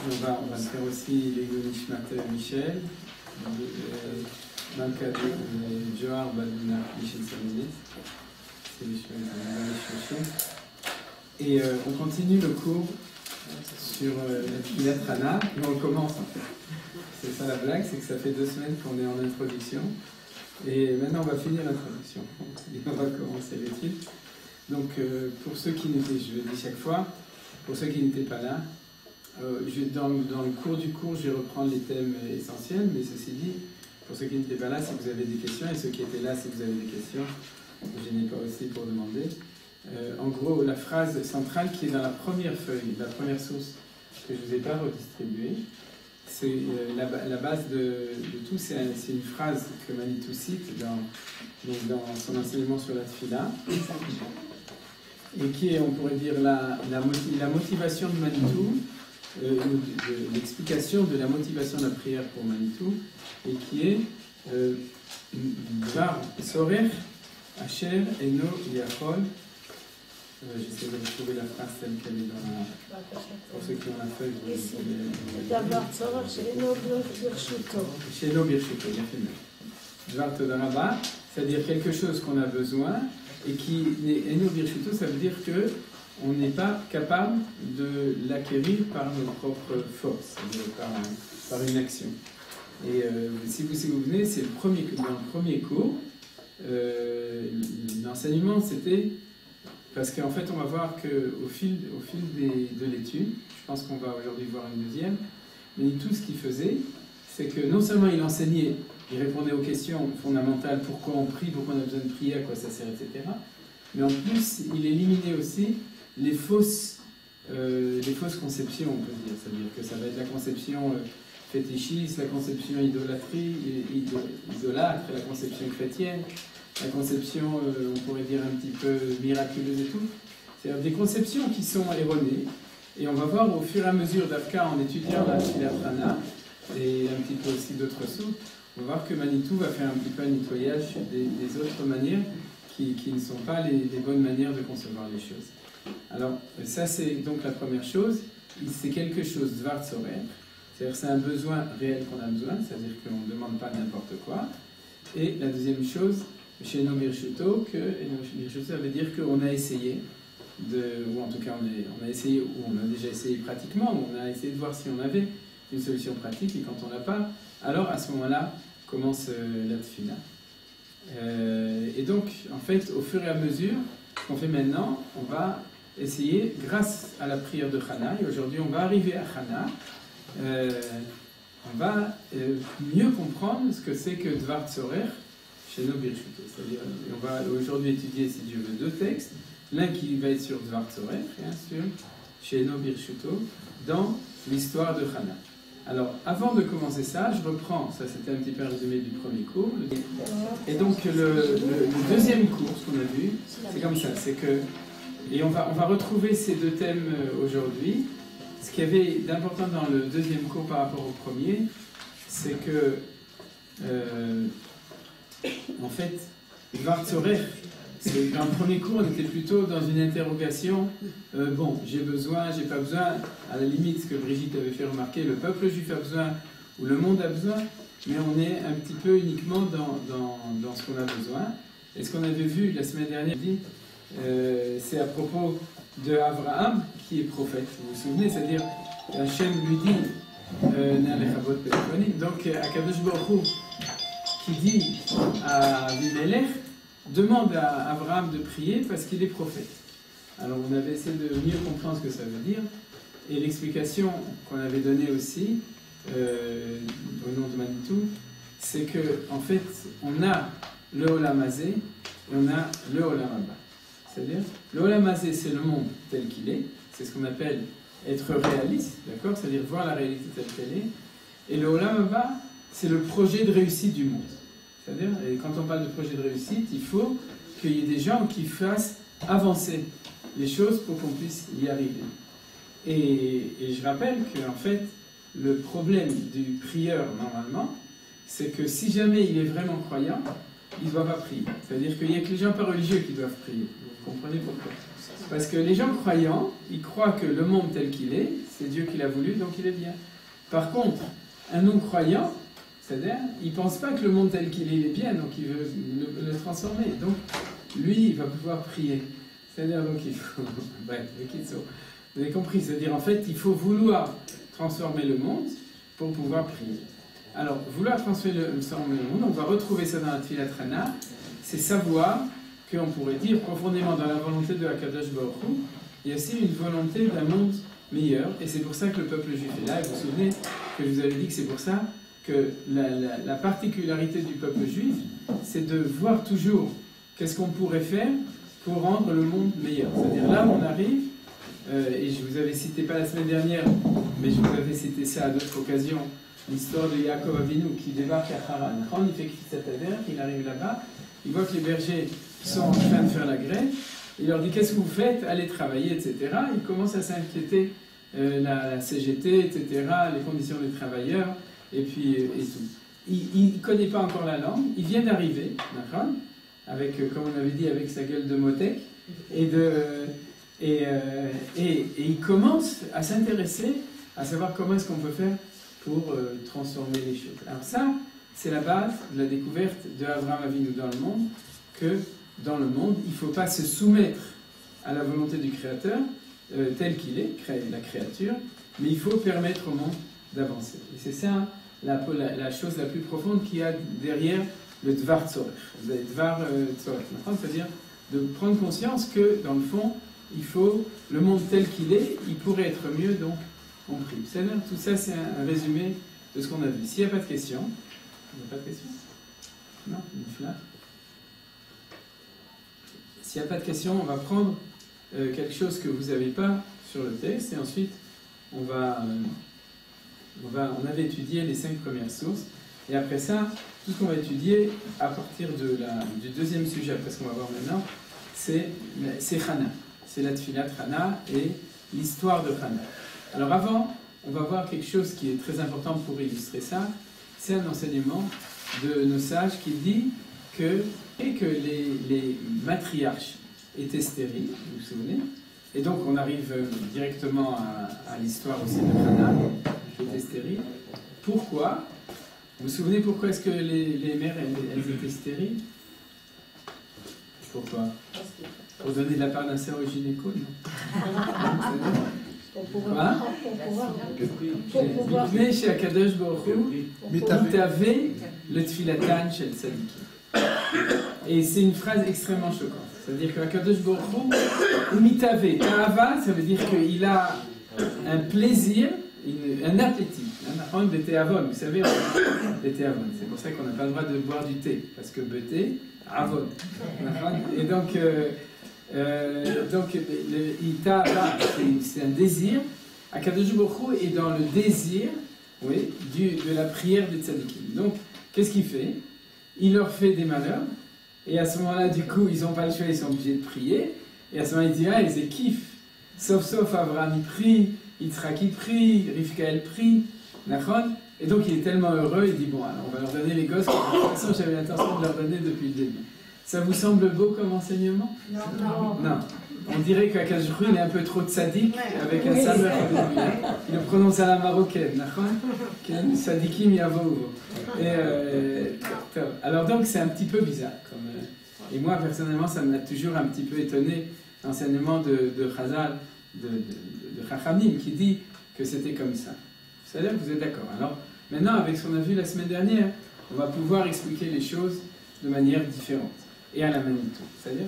On va faire aussi les Nishmat Michel, Malka Johar Baduna Michel Samonet. C'est les choses. Et on continue le cours sur la Tfilat Hana, et on recommence en fait. C'est ça la blague, c'est que ça fait 2 semaines qu'on est en introduction, et maintenant on va finir l'introduction. Et on va commencer l'étude. Donc pour ceux qui n'étaient, je le dis chaque fois, pour ceux qui n'étaient pas là, dans le cours du cours, je vais reprendre les thèmes essentiels, mais ceci dit, pour ceux qui n'étaient pas là, si vous avez des questions, et ceux qui étaient là, si vous avez des questions, je n'ai pas aussi pour demander. En gros, la phrase centrale qui est dans la première feuille, la première source que je ne vous ai pas redistribuée, c'est la base de tout, c'est une phrase que Manitou cite dans son enseignement sur la Tfila, et qui est, on pourrait dire, la motivation de Manitou, l'explication de la motivation de la prière pour Manitou, et qui est Dvar Sorer Asher Eno Yachol. J'essaie de retrouver la phrase telle qu'elle est dans la... Pour ceux qui ont la feuille, Dvar Sorer Eno Birshuto. Eno Birshuto, bien fait. Dvar Todaraba, c'est-à-dire quelque chose qu'on a besoin et qui n'est Eno Birshuto, ça veut dire que on n'est pas capable de l'acquérir par nos propres forces, c'est-à-dire par une action. Et si vous vous souvenez, c'est dans le premier cours, l'enseignement c'était, parce qu'en fait on va voir qu'au fil de l'étude, je pense qu'on va aujourd'hui voir une deuxième, mais tout ce qu'il faisait, c'est que non seulement il enseignait, il répondait aux questions fondamentales, pourquoi on prie, pourquoi on a besoin de prier, à quoi ça sert, etc. Mais en plus, il éliminait aussi les fausses conceptions, on peut dire. C'est-à-dire que ça va être la conception fétichiste, la conception idolâtre, la conception chrétienne, la conception, on pourrait dire, un petit peu miraculeuse et tout. C'est-à-dire des conceptions qui sont erronées. Et on va voir au fur et à mesure d'Afka, en étudiant la Tfilat Hana, et un petit peu aussi d'autres sources, on va voir que Manitou va faire un petit peu un nettoyage des autres manières qui ne sont pas les bonnes manières de concevoir les choses. Alors, ça c'est donc la première chose, c'est quelque chose de Dvar Tzorer, c'est-à-dire c'est un besoin réel qu'on a besoin, c'est-à-dire qu'on ne demande pas n'importe quoi. Et la deuxième chose, chez Eno Birshuto, ça veut dire qu'on a essayé, ou en tout cas on a essayé, ou on a déjà essayé pratiquement, ou on a essayé de voir si on avait une solution pratique, et quand on n'a pas, alors à ce moment-là commence la Tfila. Et donc, en fait, au fur et à mesure, ce qu'on fait maintenant, on va essayer, grâce à la prière de Hana, et aujourd'hui on va arriver à Hana, on va mieux comprendre ce que c'est que Dvar Tzorer chez Eno Birshuto. C'est-à-dire, on va aujourd'hui étudier, si Dieu veut, 2 textes, l'un qui va être sur Dvar Tzorer, et un sur chez Eno Birshuto, dans l'histoire de Hana. Alors, avant de commencer ça, je reprends, ça c'était un petit peu un résumé du premier cours, et donc le deuxième cours, ce qu'on a vu, c'est comme ça, c'est que, et on va retrouver ces 2 thèmes aujourd'hui. Ce qu'il y avait d'important dans le deuxième cours par rapport au premier, c'est que, en fait, Dvar Tzorer, dans le premier cours, on était plutôt dans une interrogation, bon, j'ai besoin, j'ai pas besoin, à la limite, ce que Brigitte avait fait remarquer, le peuple juif a besoin, ou le monde a besoin, mais on est un petit peu uniquement dans ce qu'on a besoin. Et ce qu'on avait vu la semaine dernière, c'est à propos de Abraham, qui est prophète, vous vous souvenez, c'est-à-dire, Hachem lui dit, donc Akadosh Baruch Hu, qui dit à Abimelech, demande à Abraham de prier parce qu'il est prophète. Alors on avait essayé de mieux comprendre ce que ça veut dire, et l'explication qu'on avait donnée aussi au nom de Manitou, c'est que en fait on a le Olam Hazé et on a le Olam Haba. C'est-à-dire le Olam Hazé, c'est le monde tel qu'il est, c'est ce qu'on appelle être réaliste, d'accord, c'est-à-dire voir la réalité telle qu'elle est, et le Olam Haba, c'est le projet de réussite du monde. C'est-à-dire, et quand on parle de projet de réussite, il faut qu'il y ait des gens qui fassent avancer les choses pour qu'on puisse y arriver. Et je rappelle qu'en fait, le problème du prieur, normalement, c'est que si jamais il est vraiment croyant, il ne doit pas prier. C'est-à-dire qu'il n'y a que les gens pas religieux qui doivent prier. Vous comprenez pourquoi? Parce que les gens croyants, ils croient que le monde tel qu'il est, c'est Dieu qui l'a voulu, donc il est bien. Par contre, un non-croyant, c'est-à-dire, il ne pense pas que le monde tel qu'il est bien, donc il veut le transformer. Donc, lui, il va pouvoir prier. C'est-à-dire, donc, il faut... Bref, vous avez compris, c'est-à-dire, en fait, il faut vouloir transformer le monde pour pouvoir prier. Alors, vouloir transformer le monde, on va retrouver ça dans la Tfilat Hana, c'est savoir qu'on pourrait dire, profondément dans la volonté de Akadosh Baruch Hu, il y a aussi une volonté d'un monde meilleur, et c'est pour ça que le peuple juif est là, et vous vous souvenez que je vous avais dit que c'est pour ça que la particularité du peuple juif, c'est de voir toujours qu'est-ce qu'on pourrait faire pour rendre le monde meilleur. C'est-à-dire là où on arrive, et je vous avais cité pas la semaine dernière, mais je vous avais cité ça à d'autres occasions, l'histoire de Yaakov Avinu qui débarque à Haran. Il fait Kfitsataver, il arrive là-bas, il voit que les bergers sont en train de faire la grève, il leur dit qu'est-ce que vous faites, allez travailler, etc. Il commence à s'inquiéter, la CGT, etc., les conditions des travailleurs, et puis et tout. Il ne connaît pas encore la langue, il vient d'arriver, d'accord, avec, comme on avait dit, avec sa gueule de motek, et il commence à s'intéresser, à savoir comment est-ce qu'on peut faire pour transformer les choses. Alors ça, c'est la base de la découverte de Abraham Avinu dans le monde, que dans le monde, il ne faut pas se soumettre à la volonté du Créateur, tel qu'il est, la créature, mais il faut permettre au monde d'avancer. Et c'est ça la chose la plus profonde qu'il y a derrière le Dvar Tzorech. Le Dvar Tzorech, c'est-à-dire de prendre conscience que, dans le fond, il faut, le monde tel qu'il est, il pourrait être mieux, donc on prie. Tout ça, c'est un résumé de ce qu'on a vu. S'il n'y a pas de questions, il n'y a pas de questions? Non, une flamme. S'il n'y a pas de questions, on va prendre quelque chose que vous n'avez pas sur le texte, et ensuite, on avait étudié les 5 premières sources, et après ça, tout ce qu'on va étudier à partir du deuxième sujet, après ce qu'on va voir maintenant, c'est Hana. C'est la Tfilat Hana et l'histoire de Hana. Alors avant, on va voir quelque chose qui est très important pour illustrer ça. C'est un enseignement de nos sages qui dit que les matriarches étaient stériles, vous vous souvenez? Et donc on arrive directement à l'histoire aussi de Hana, qui était stérile. Pourquoi? Vous vous souvenez pourquoi est-ce que les mères elles étaient stériles? Pourquoi? Pour donner de la part d'un sœur au gynéco, non? Pour pouvoir. Mais chez Akadosh Baruch Hu, Mitave le Tfilatan shel Tzadikim. Et c'est une phrase extrêmement choquante. C'est-à-dire que Akadosh Baruch Hu, Mitave, Ta'ava, ça veut dire qu'il a un plaisir, un appétit. Vous savez, c'est pour ça qu'on n'a pas le droit de boire du thé, parce que Bété, Avon. Et donc, c'est un désir. Akadosh Baruch Hu est dans le désir, oui, de la prière des tzadikim. Donc, qu'est-ce qu'il fait? Il leur fait des malheurs, et à ce moment-là, du coup, ils n'ont pas le choix, ils sont obligés de prier. Et à ce moment-là, il dit, ah, ils kiffent. Sauf Abraham, il prie, Yitzhak, il prie, Rivka, elle prie. Et donc, il est tellement heureux, il dit, bon, alors, on va leur donner les gosses, de toute façon, j'avais l'intention de leur donner depuis le début. Ça vous semble beau comme enseignement? Non. On dirait qu'Akadosh Baruch Hu est un peu trop tzaddik avec un sabre. Il le prononce à la marocaine. Tzadikim yavo. Alors donc c'est un petit peu bizarre. Et moi personnellement ça m'a toujours un petit peu étonné l'enseignement de Chazal, de Chachamim qui dit que c'était comme ça. C'est-à-dire que vous êtes d'accord. Alors maintenant avec ce qu'on a vu la semaine dernière, on va pouvoir expliquer les choses de manière différente. Et à la Manitou. C'est-à-dire,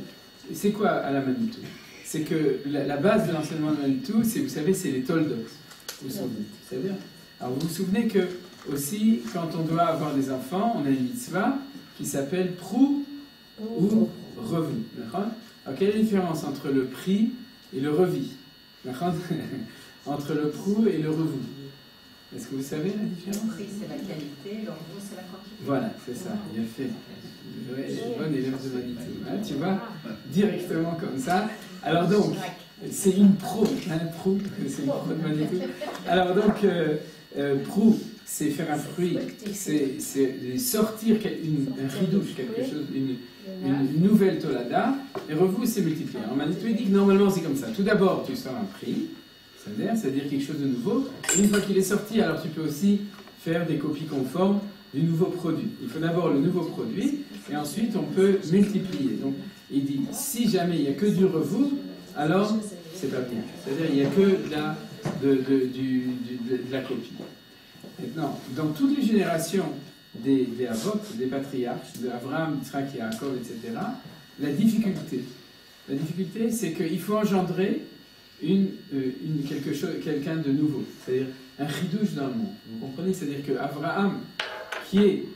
c'est quoi à la Manitou? C'est que la base de l'enseignement de Manitou, c'est, vous savez, c'est les Toldot. Vous vous souvenez? C'est-à-dire, alors vous vous souvenez que aussi, quand on doit avoir des enfants, on a une mitzvah qui s'appelle Prou ou Revu. Alors quelle est la différence entre le Pri et le Revi? Entre le Prou et le Revu? Est-ce que vous savez la différence? Le prix, c'est la qualité, le revenu, c'est la quantité. Voilà, c'est ça, il a fait. Bon élève de Manitou. Hein, tu vois, directement comme ça. Alors donc, c'est une pro, c'est une pro de Manitou. Alors donc, pro, c'est faire un fruit, c'est sortir un ridouche, quelque chose, une nouvelle tolada, et revu, c'est multiplier. Alors Manitou, il dit que normalement c'est comme ça. Tout d'abord, tu sors un prix, c'est-à-dire quelque chose de nouveau. Et une fois qu'il est sorti, alors tu peux aussi faire des copies conformes du nouveau produit. Il faut d'abord le nouveau produit, et ensuite on peut multiplier. Donc il dit, si jamais il n'y a que du revou, alors c'est pas bien. C'est-à-dire il n'y a que de la copie. Maintenant, dans toutes les générations des Avot, des patriarches, d'Abraham, Yitzhak, Yaakov, etc., la difficulté, c'est qu'il faut engendrer quelqu'un de nouveau, c'est-à-dire un chidouche dans le monde. Vous comprenez? C'est-à-dire que Abraham, qui est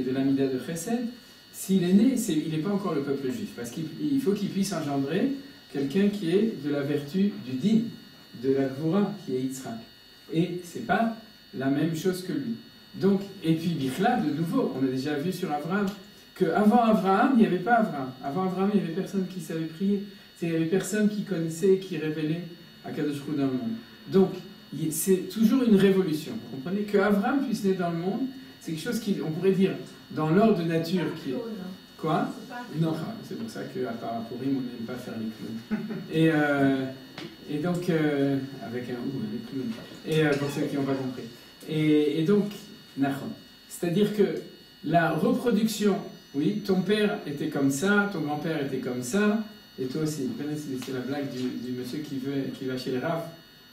de l'Amida de Chesed, s'il est né, il n'est pas encore le peuple juif, parce qu'il faut qu'il puisse engendrer quelqu'un qui est de la vertu du din, de la Gvura, qui est Yitzhak. Et c'est pas la même chose que lui. Donc, et puis Bichla, de nouveau, on a déjà vu sur Abraham, qu'avant Abraham, il n'y avait pas Abraham. Avant Abraham, il n'y avait personne qui savait prier. Il n'y avait personne qui connaissait, qui révélait Akadosh Hu dans le monde. Donc, c'est toujours une révolution. Vous comprenez? Que Abraham puisse naître dans le monde, c'est quelque chose qu'on pourrait dire dans l'ordre de nature qui est... Quoi? Non, c'est pour ça qu'à part à Purim, on n'aime pas faire les clowns. Et donc, avec un ou, les clowns. Et pour ceux qui n'ont pas compris. Et donc, Nachon. C'est-à-dire que la reproduction, oui, ton père était comme ça, ton grand-père était comme ça, et toi aussi. Vous connaissez, c'est la blague du monsieur qui va chez les Rav.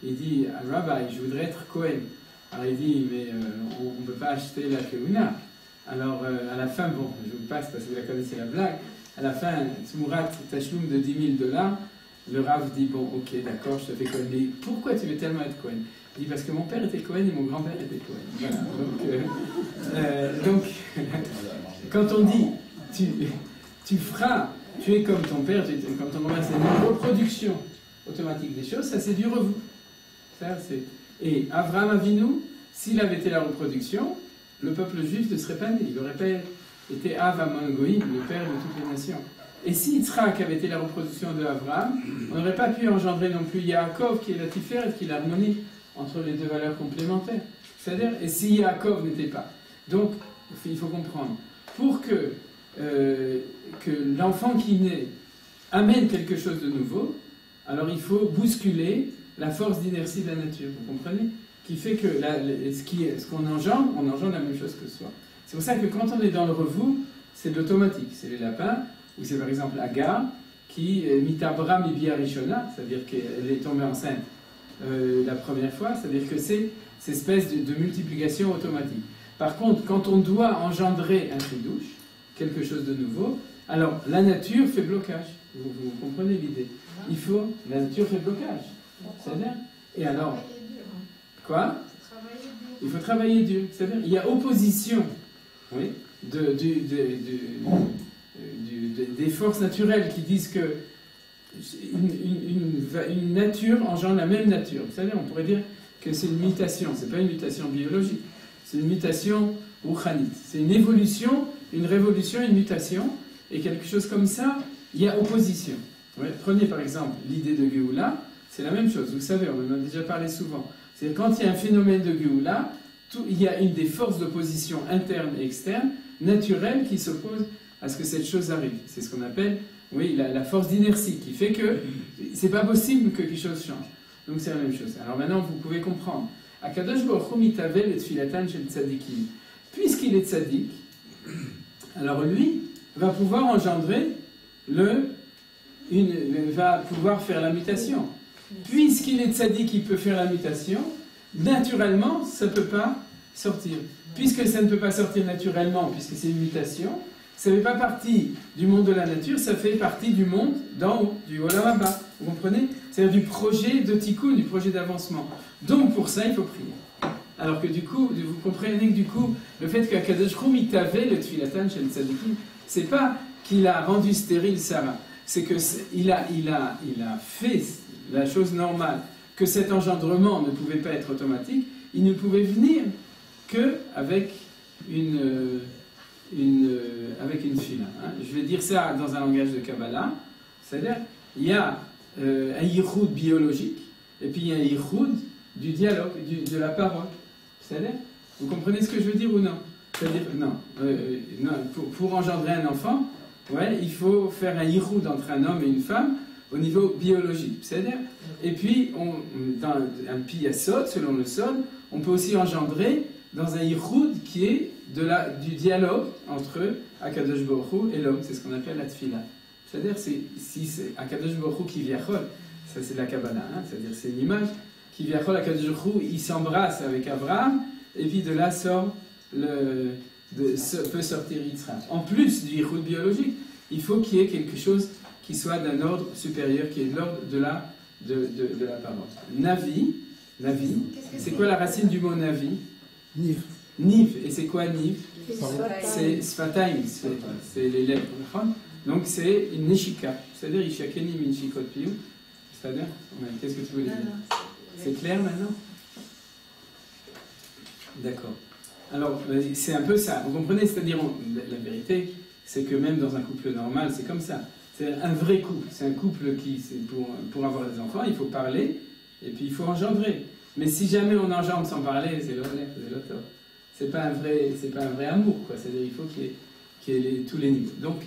Il dit, Rabbi, je voudrais être Cohen. Alors il dit, mais on ne peut pas acheter la Keuna. Alors à la fin, bon, je vous passe parce que vous la connaissez la blague, à la fin, Tmurat Tashloum de $10 000, le Rav dit, bon, ok, d'accord, je te fais Cohen, mais pourquoi tu veux tellement être Cohen? Il dit, parce que mon père était Cohen et mon grand-père était Cohen. Voilà, donc quand on dit, tu es comme ton père, tu es comme ton grand-père, c'est une reproduction automatique des choses, ça c'est du revou. Et Avraham Avinu, s'il avait été la reproduction, le peuple juif ne serait pas né. Il n'aurait pas été Av Amon Goïm, le père de toutes les nations. Et si Yitzhak avait été la reproduction de Avraham, on n'aurait pas pu engendrer non plus Yaakov, qui est la Tiferet, qui est l'harmonie entre les deux valeurs complémentaires. C'est-à-dire, et si Yaakov n'était pas. Donc, il faut comprendre. Pour que l'enfant qui naît amène quelque chose de nouveau, alors il faut bousculer la force d'inertie de la nature, vous comprenez? Qui fait que ce qu'on engendre, on engendre la même chose que soi. C'est pour ça que quand on est dans le revou, c'est de l'automatique. C'est les lapins, ou c'est par exemple Agar, qui mitabra mibia rishona, c'est-à-dire qu'elle est tombée enceinte la première fois, c'est-à-dire que c'est cette espèce de multiplication automatique. Par contre, quand on doit engendrer un chidouche, quelque chose de nouveau, alors la nature fait blocage. Vous comprenez l'idée? La nature fait blocage. C'est-à-dire, et alors, quoi? Il faut travailler dur. C'est-à-dire, il y a opposition, oui, des forces naturelles qui disent que une nature engendre la même nature. C'est-à-dire, on pourrait dire que c'est une mutation. C'est pas une mutation biologique. C'est une mutation rouchanite. C'est une évolution, une révolution, une mutation. Et quelque chose comme ça, il y a opposition. Ouais, prenez par exemple l'idée de Géoula. C'est la même chose, vous savez, on en a déjà parlé souvent. C'est quand il y a un phénomène de Géoula, il y a une des forces d'opposition interne et externe, naturelles, qui s'opposent à ce que cette chose arrive. C'est ce qu'on appelle, oui, la force d'inertie, qui fait que c'est pas possible que quelque chose change. Donc c'est la même chose. Alors maintenant, vous pouvez comprendre. Akadosh Baruch Hu mitavel et tfilatan shel tzadikim. Puisqu'il est tzadik, alors lui va pouvoir engendrer va pouvoir faire la mutation. Puisqu'il est tzaddik, il peut faire la mutation, naturellement, ça ne peut pas sortir. Puisque ça ne peut pas sortir naturellement, puisque c'est une mutation, ça ne fait pas partie du monde de la nature, ça fait partie du monde d'en haut, du Olam Haba. Vous comprenez? C'est-à-dire du projet de tikkun, du projet d'avancement. Donc pour ça, il faut prier. Alors que du coup, vous comprenez que du coup, le fait qu'Akadosh Hu mitaveh le tfilatan shel tzadikim, c'est pas qu'il a rendu stérile Sarah, c'est qu'il a fait la chose normale, que cet engendrement ne pouvait pas être automatique, il ne pouvait venir qu'avec une fila. Hein. Je vais dire ça dans un langage de Kabbalah, c'est-à-dire il y a un yichud biologique, et puis il y a un yichud du dialogue, de la parole. C'est-à-dire, vous comprenez ce que je veux dire ou non? C'est-à-dire, non, pour engendrer un enfant, ouais, il faut faire un yichud entre un homme et une femme, au niveau biologique. C'est-à-dire, et puis, dans un piyasot, selon le sol, on peut aussi engendrer dans un yichud qui est du dialogue entre Akadosh Baruch Hu et l'homme. C'est ce qu'on appelle la tfila. C'est-à-dire, si c'est Akadosh Baruch Hu qui viachol, ça c'est la Kabbalah, hein, c'est-à-dire c'est une image, qui viachol Akadosh Baruch Hu, il s'embrasse avec Abraham, et puis de là peut sortir Yitzhak. En plus du yichud biologique, il faut qu'il y ait quelque chose qui soit d'un ordre supérieur, qui est de l'ordre de la parole. Navi, c'est quoi la racine du mot Navi? Niv. Niv, et c'est quoi Niv? C'est C'est Sfataim, c'est les lèvres. Donc c'est une Neshika, c'est-à-dire Ishakeni Minshikot Piyu. C'est-à-dire, qu'est-ce que tu voulais dire? C'est clair maintenant? D'accord. Alors, c'est un peu ça, vous comprenez? C'est-à-dire, la vérité, c'est que même dans un couple normal, c'est comme ça. C'est un vrai couple. C'est un couple qui, pour avoir des enfants, il faut parler, et puis il faut engendrer. Mais si jamais on engendre sans parler, c'est l'auteur. C'est pas un vrai amour, quoi. C'est-à-dire, il faut qu'il y ait tous les niveaux. Donc,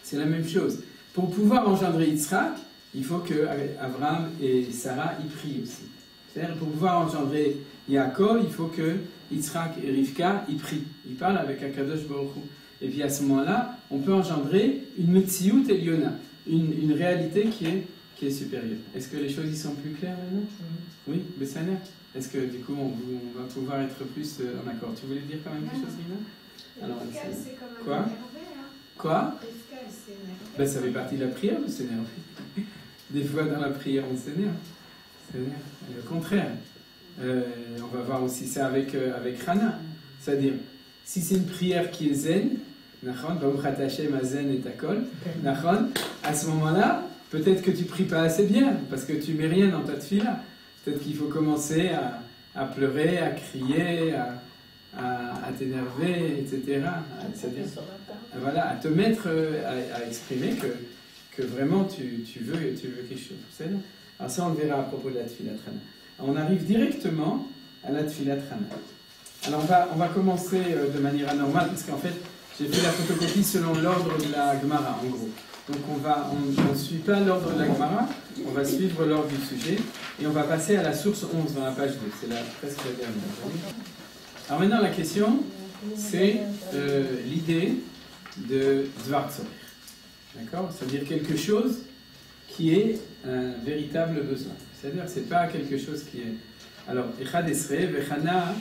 c'est la même chose. Pour pouvoir engendrer Yitzhak, il faut que Abraham et Sarah y prient aussi. C'est-à-dire, pour pouvoir engendrer Yaakov, il faut que Yitzhak et Rivka y prient. Ils parlent avec Akadosh Baruch Hu. Et puis à ce moment-là, on peut engendrer une Metsiout Eliona, une réalité qui est supérieure. Est-ce que les choses y sont plus claires maintenant? Oui, Bessana? Est-ce que du coup on va pouvoir être plus en accord? Tu voulais dire quand même quelque chose, Lina? Alors, c'est quand même quoi? énervé, hein. Quoi? Rivka, elle s'est énervée. Ben, ça fait partie de la prière de s'énerver. Des fois dans la prière on s'énerve. Le contraire. On va voir aussi ça avec Hana. C'est-à-dire, si c'est une prière qui est zen, à ce moment-là, peut-être que tu pries pas assez bien, parce que tu mets rien dans ta tefila. Peut-être qu'il faut commencer à pleurer, à crier, à t'énerver, etc. C'est-à-dire, voilà, à te mettre, à exprimer que vraiment tu veux quelque chose. Alors ça, on le verra à propos de la tefila Hana. On arrive directement à la tefila Hana. Alors on va commencer de manière anormale, parce qu'en fait, j'ai fait la photocopie selon l'ordre de la Gemara, en gros. Donc on ne suit pas l'ordre de la Gemara, on va suivre l'ordre du sujet, et on va passer à la source 11 dans la page 2, c'est presque la dernière. Alors maintenant, la question, c'est l'idée de Dvar Tzorech. D'accord? C'est-à-dire quelque chose qui est un véritable besoin. C'est-à-dire que ce n'est pas quelque chose qui est... Alors, Echad Esre, Vechana,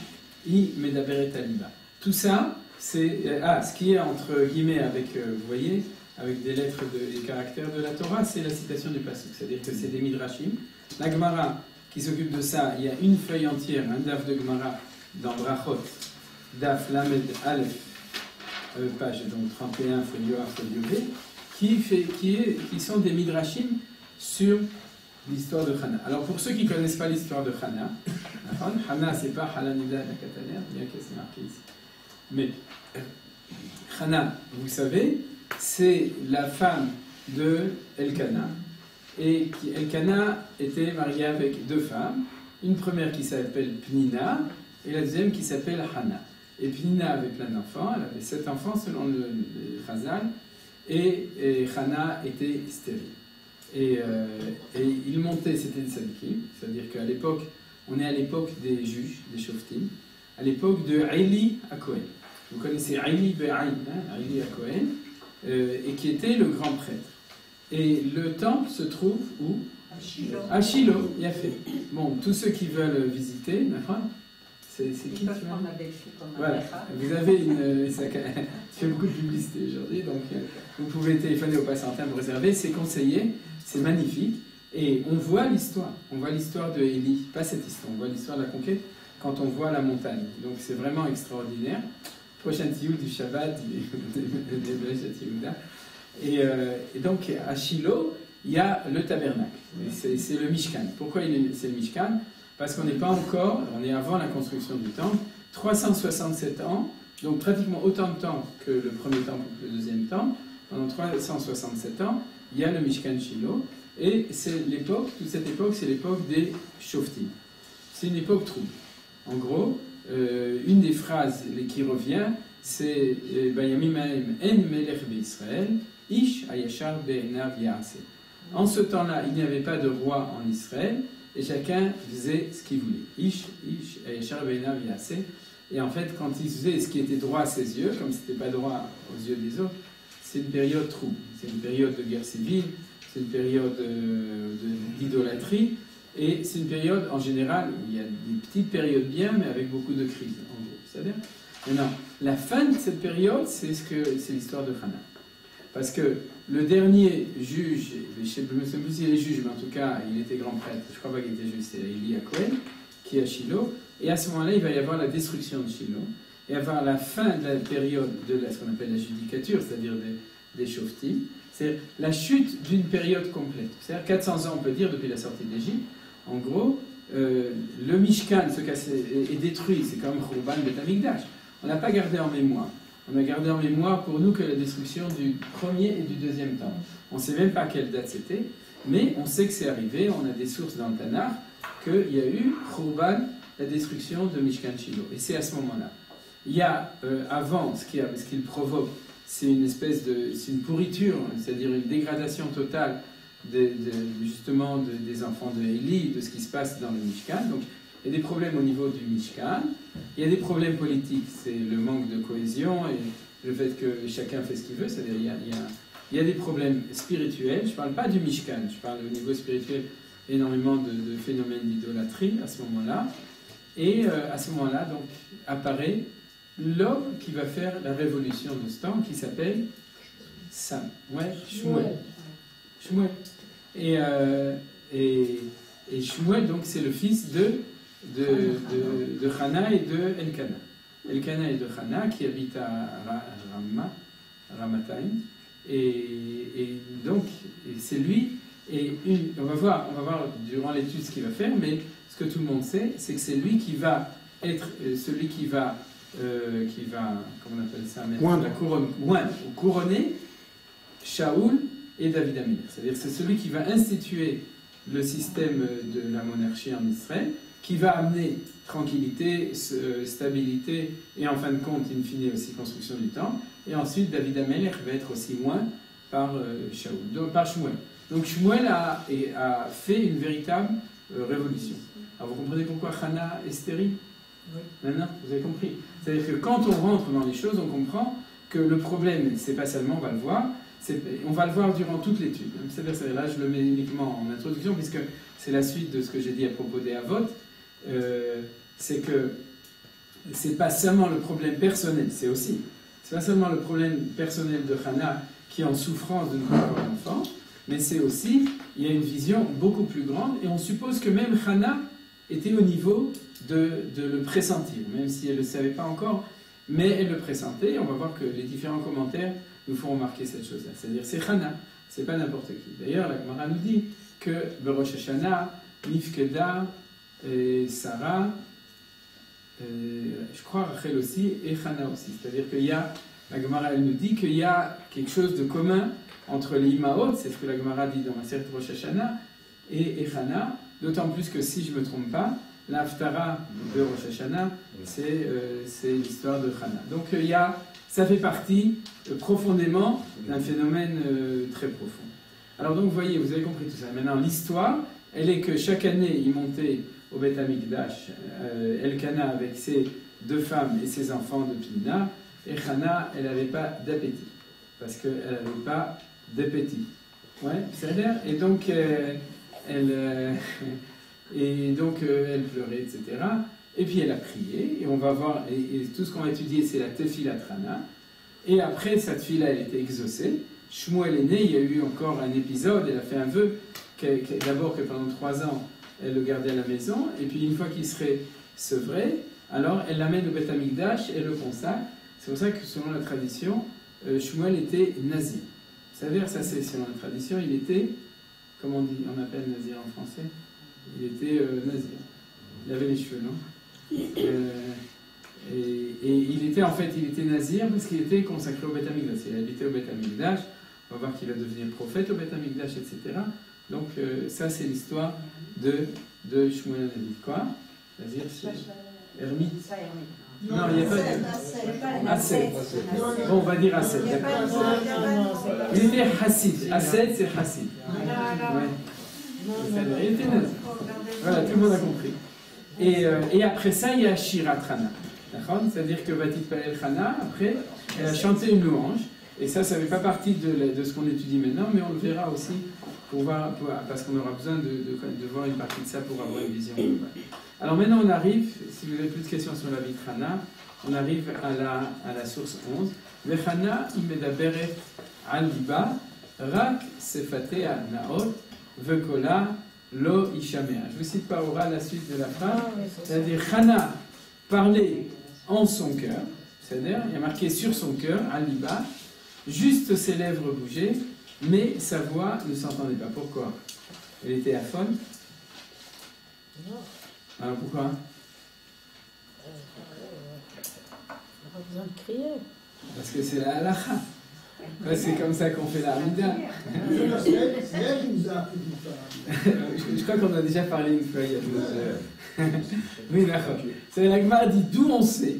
I Medaberet Aliba. Tout ça, c'est... ce qui est entre guillemets avec, vous voyez, avec des lettres, des caractères de la Torah, c'est la citation du Pasuk. C'est-à-dire que c'est des Midrashim. La Gemara, qui s'occupe de ça, il y a une feuille entière, un daf de Gemara, dans Brachot, daf Lamed Aleph, page donc 31, folio A, folio B, qui sont des Midrashim sur l'histoire de Hana. Alors pour ceux qui ne connaissent pas l'histoire de Hana, Hana c'est pas Halanida la Catalère, bien que c'est marqué ici. Mais Hana, vous savez, c'est la femme de Elkana. Et Elkana était marié avec deux femmes, une première qui s'appelle Pnina et la deuxième qui s'appelle Hana. Et Pnina avait plein d'enfants, elle avait 7 enfants selon le Chazal, et Hana était stérile. Et il montait, c'était des Sadikim, c'est-à-dire qu'à l'époque, on est à l'époque des juges, des Shoftim, à l'époque de Eli HaKohen. Vous connaissez Eli Be'aïn, Eli HaKohen, et qui était le grand prêtre. Et le temple se trouve où? À Shiloh, il y a fait. Bon, tous ceux qui veulent visiter, c'est qui tu peuvent prendre ma belle-fille comme voilà. Vous avez tu fais beaucoup de publicité aujourd'hui, donc vous pouvez téléphoner au Passantin pour réserver, c'est conseillé, c'est magnifique, et on voit l'histoire de Élie, pas cette histoire, on voit l'histoire de la conquête quand on voit la montagne, donc c'est vraiment extraordinaire. Prochain tioul du Shabbat, des Blèches à Yehuda. Et donc à Shiloh, il y a le tabernacle, c'est le Mishkan. Pourquoi c'est le Mishkan? Parce qu'on n'est pas encore, on est avant la construction du temple, 367 ans, donc pratiquement autant de temps que le premier temple ou que le deuxième temple. Pendant 367 ans, il y a le Mishkan Shiloh, et c'est l'époque, toute cette époque, c'est l'époque des Shoftim. C'est une époque trouble. En gros, une des phrases qui revient, c'est Bayamim Haem En Melech B'Israël, Ish Hayashar Be'enav Ya'aseh. En ce temps-là, il n'y avait pas de roi en Israël, et chacun faisait ce qu'il voulait. Et en fait, quand il faisait ce qui était droit à ses yeux, comme ce n'était pas droit aux yeux des autres, c'est une période trouble. C'est une période de guerre civile, c'est une période d'idolâtrie, et c'est une période, en général, où il y a des petites périodes bien, mais avec beaucoup de crises, en gros. C'est-à-dire, maintenant, la fin de cette période, c'est l'histoire de Hana. Parce que le dernier juge, je ne sais plus s'il est juge, mais en tout cas, il était grand prêtre, je ne crois pas qu'il était juge, c'est Élie à Cohen, qui est à Shiloh, et à ce moment-là, il va y avoir la destruction de Shiloh, et avoir la fin de la période de ce qu'on appelle la judicature, c'est-à-dire des Shoftim, c'est la chute d'une période complète. C'est-à-dire 400 ans, on peut dire, depuis la sortie d'Égypte. En gros, le Mishkan est détruit, c'est comme Khurban Bet Amikdash. On n'a pas gardé en mémoire. On a gardé en mémoire pour nous que la destruction du premier et du deuxième temple. On ne sait même pas à quelle date c'était, mais on sait que c'est arrivé. On a des sources dans le Tanakh qu'il y a eu Khurban, la destruction de Mishkan Shiloh. Et c'est à ce moment-là. Il y a avant, ce qu'il provoque, c'est une espèce c'est une pourriture, c'est-à-dire une dégradation totale justement des enfants de Élie, de ce qui se passe dans le Mishkan. Donc il y a des problèmes au niveau du Mishkan, il y a des problèmes politiques, c'est le manque de cohésion et le fait que chacun fait ce qu'il veut, c'est-à-dire il y a des problèmes spirituels. Je ne parle pas du Mishkan, je parle au niveau spirituel, énormément de phénomènes d'idolâtrie à ce moment-là. Et à ce moment-là, donc, apparaît l'homme qui va faire la révolution de ce temps, qui s'appelle Sam. Ouais, Shmuel. Shmuel. Et Shmuel, donc, c'est le fils de Hana et de Elkana. Elkana et de Hana, qui habitent à Ramathaim. Et donc, c'est lui. Et on va voir durant l'étude ce qu'il va faire, mais ce que tout le monde sait, c'est que c'est lui qui va être celui qui va comment on appelle ça, couronner Shaoul et David Amelech. C'est-à-dire que c'est celui qui va instituer le système de la monarchie en Israël, qui va amener tranquillité, stabilité, et en fin de compte, in fine aussi construction du temple. Et ensuite, David Amelech va être aussi loin par par Shmuel. Donc Shmuel a fait une véritable révolution. Alors vous comprenez pourquoi Hana est stérile? Oui. Maintenant, vous avez compris. C'est-à-dire que quand on rentre dans les choses, on comprend que le problème, c'est pas seulement, on va le voir, on va le voir durant toute l'étude. C'est-à-dire, là, je le mets uniquement en introduction, puisque c'est la suite de ce que j'ai dit à propos des Havot. C'est que c'est pas seulement le problème personnel, c'est pas seulement le problème personnel de Hana qui est en souffrance de ne pas avoir d'enfant, mais c'est aussi, il y a une vision beaucoup plus grande, et on suppose que même Hana était au niveau de le pressentir, même si elle ne le savait pas encore, mais elle le pressentait, et on va voir que les différents commentaires nous font remarquer cette chose-là. C'est-à-dire, c'est Hana, c'est pas n'importe qui. D'ailleurs, la Gemara nous dit que Berosh Hashanah, Nifkeda, Sarah, je crois Rachel aussi, et Hana aussi. C'est-à-dire qu'il y a, la Gemara elle nous dit qu'il y a quelque chose de commun entre les Imaot, c'est ce que la Gemara dit dans la série de Rosh Hashanah, et Hana, d'autant plus que si je ne me trompe pas, l'Haftara de Rosh Hashanah, c'est l'histoire de Hana. Donc ça fait partie profondément d'un phénomène très profond. Alors donc vous voyez, vous avez compris tout ça. Maintenant l'histoire, elle est que chaque année il montait au Beth Amikdash, Elkana avec ses deux femmes et ses enfants de Pnina, et Hana, elle n'avait pas d'appétit, parce qu'elle n'avait pas d'appétit. Ouais, c'est-à-dire, et donc elle pleurait, etc. Et puis elle a prié, et on va voir, et tout ce qu'on va étudier, c'est la Tefilat Hana. Et après, cette fille-là, elle était exaucée. Shmuel est né, il y a eu encore un épisode, elle a fait un vœu, d'abord que pendant 3 ans, elle le gardait à la maison, et puis une fois qu'il serait sevré, alors elle l'amène au Beth Amikdash, elle le consacre. C'est pour ça que selon la tradition, Shmuel était nazir. Vous savez, ça c'est selon la tradition, il était, comment on appelle nazir en français? Il était nazir. Il avait les cheveux, non? Et il était nazir parce qu'il était consacré au Beth Amikdash. Il habitait au Beth Amikdash. On va voir qu'il va devenir prophète au Beth Amikdash, etc. Donc ça c'est l'histoire de Shmuel Navi. Quoi? Nazir, c'est ermite. Non, il n'y a pas de... Asset. Bon, on va dire Asset. Il était Hassid. Asset, c'est Hassid. Il était naze. Voilà, tout le monde a compris. Et après ça, il y a Shirat Hana. C'est-à-dire que Vatit Palel Hana, après, elle a chanté une louange. Et ça ne fait pas partie de ce qu'on étudie maintenant, mais on le verra aussi parce qu'on aura besoin de voir une partie de ça pour avoir une vision globale. Alors maintenant, on arrive, si vous n'avez plus de questions sur la vie de Hana, on arrive à la source 11. Vechana imedaberet al liba rak sefatea naot vekola lo ishamea. Je vous cite par oral la suite de la phrase. C'est-à-dire, Hana parlait en son cœur, c'est-à-dire, il y a marqué sur son cœur, al liba, juste ses lèvres bougeaient, mais sa voix ne s'entendait pas. Pourquoi? Elle était aphone. Alors pourquoi? On a besoin de crier. Parce que c'est la halakha. C'est comme ça qu'on fait la Hamida. C'est elle qui nous a appris tout ça. Je crois qu'on a déjà parlé une fois il y a 2 heures. Oui, d'accord. C'est la Gemara dit d'où on sait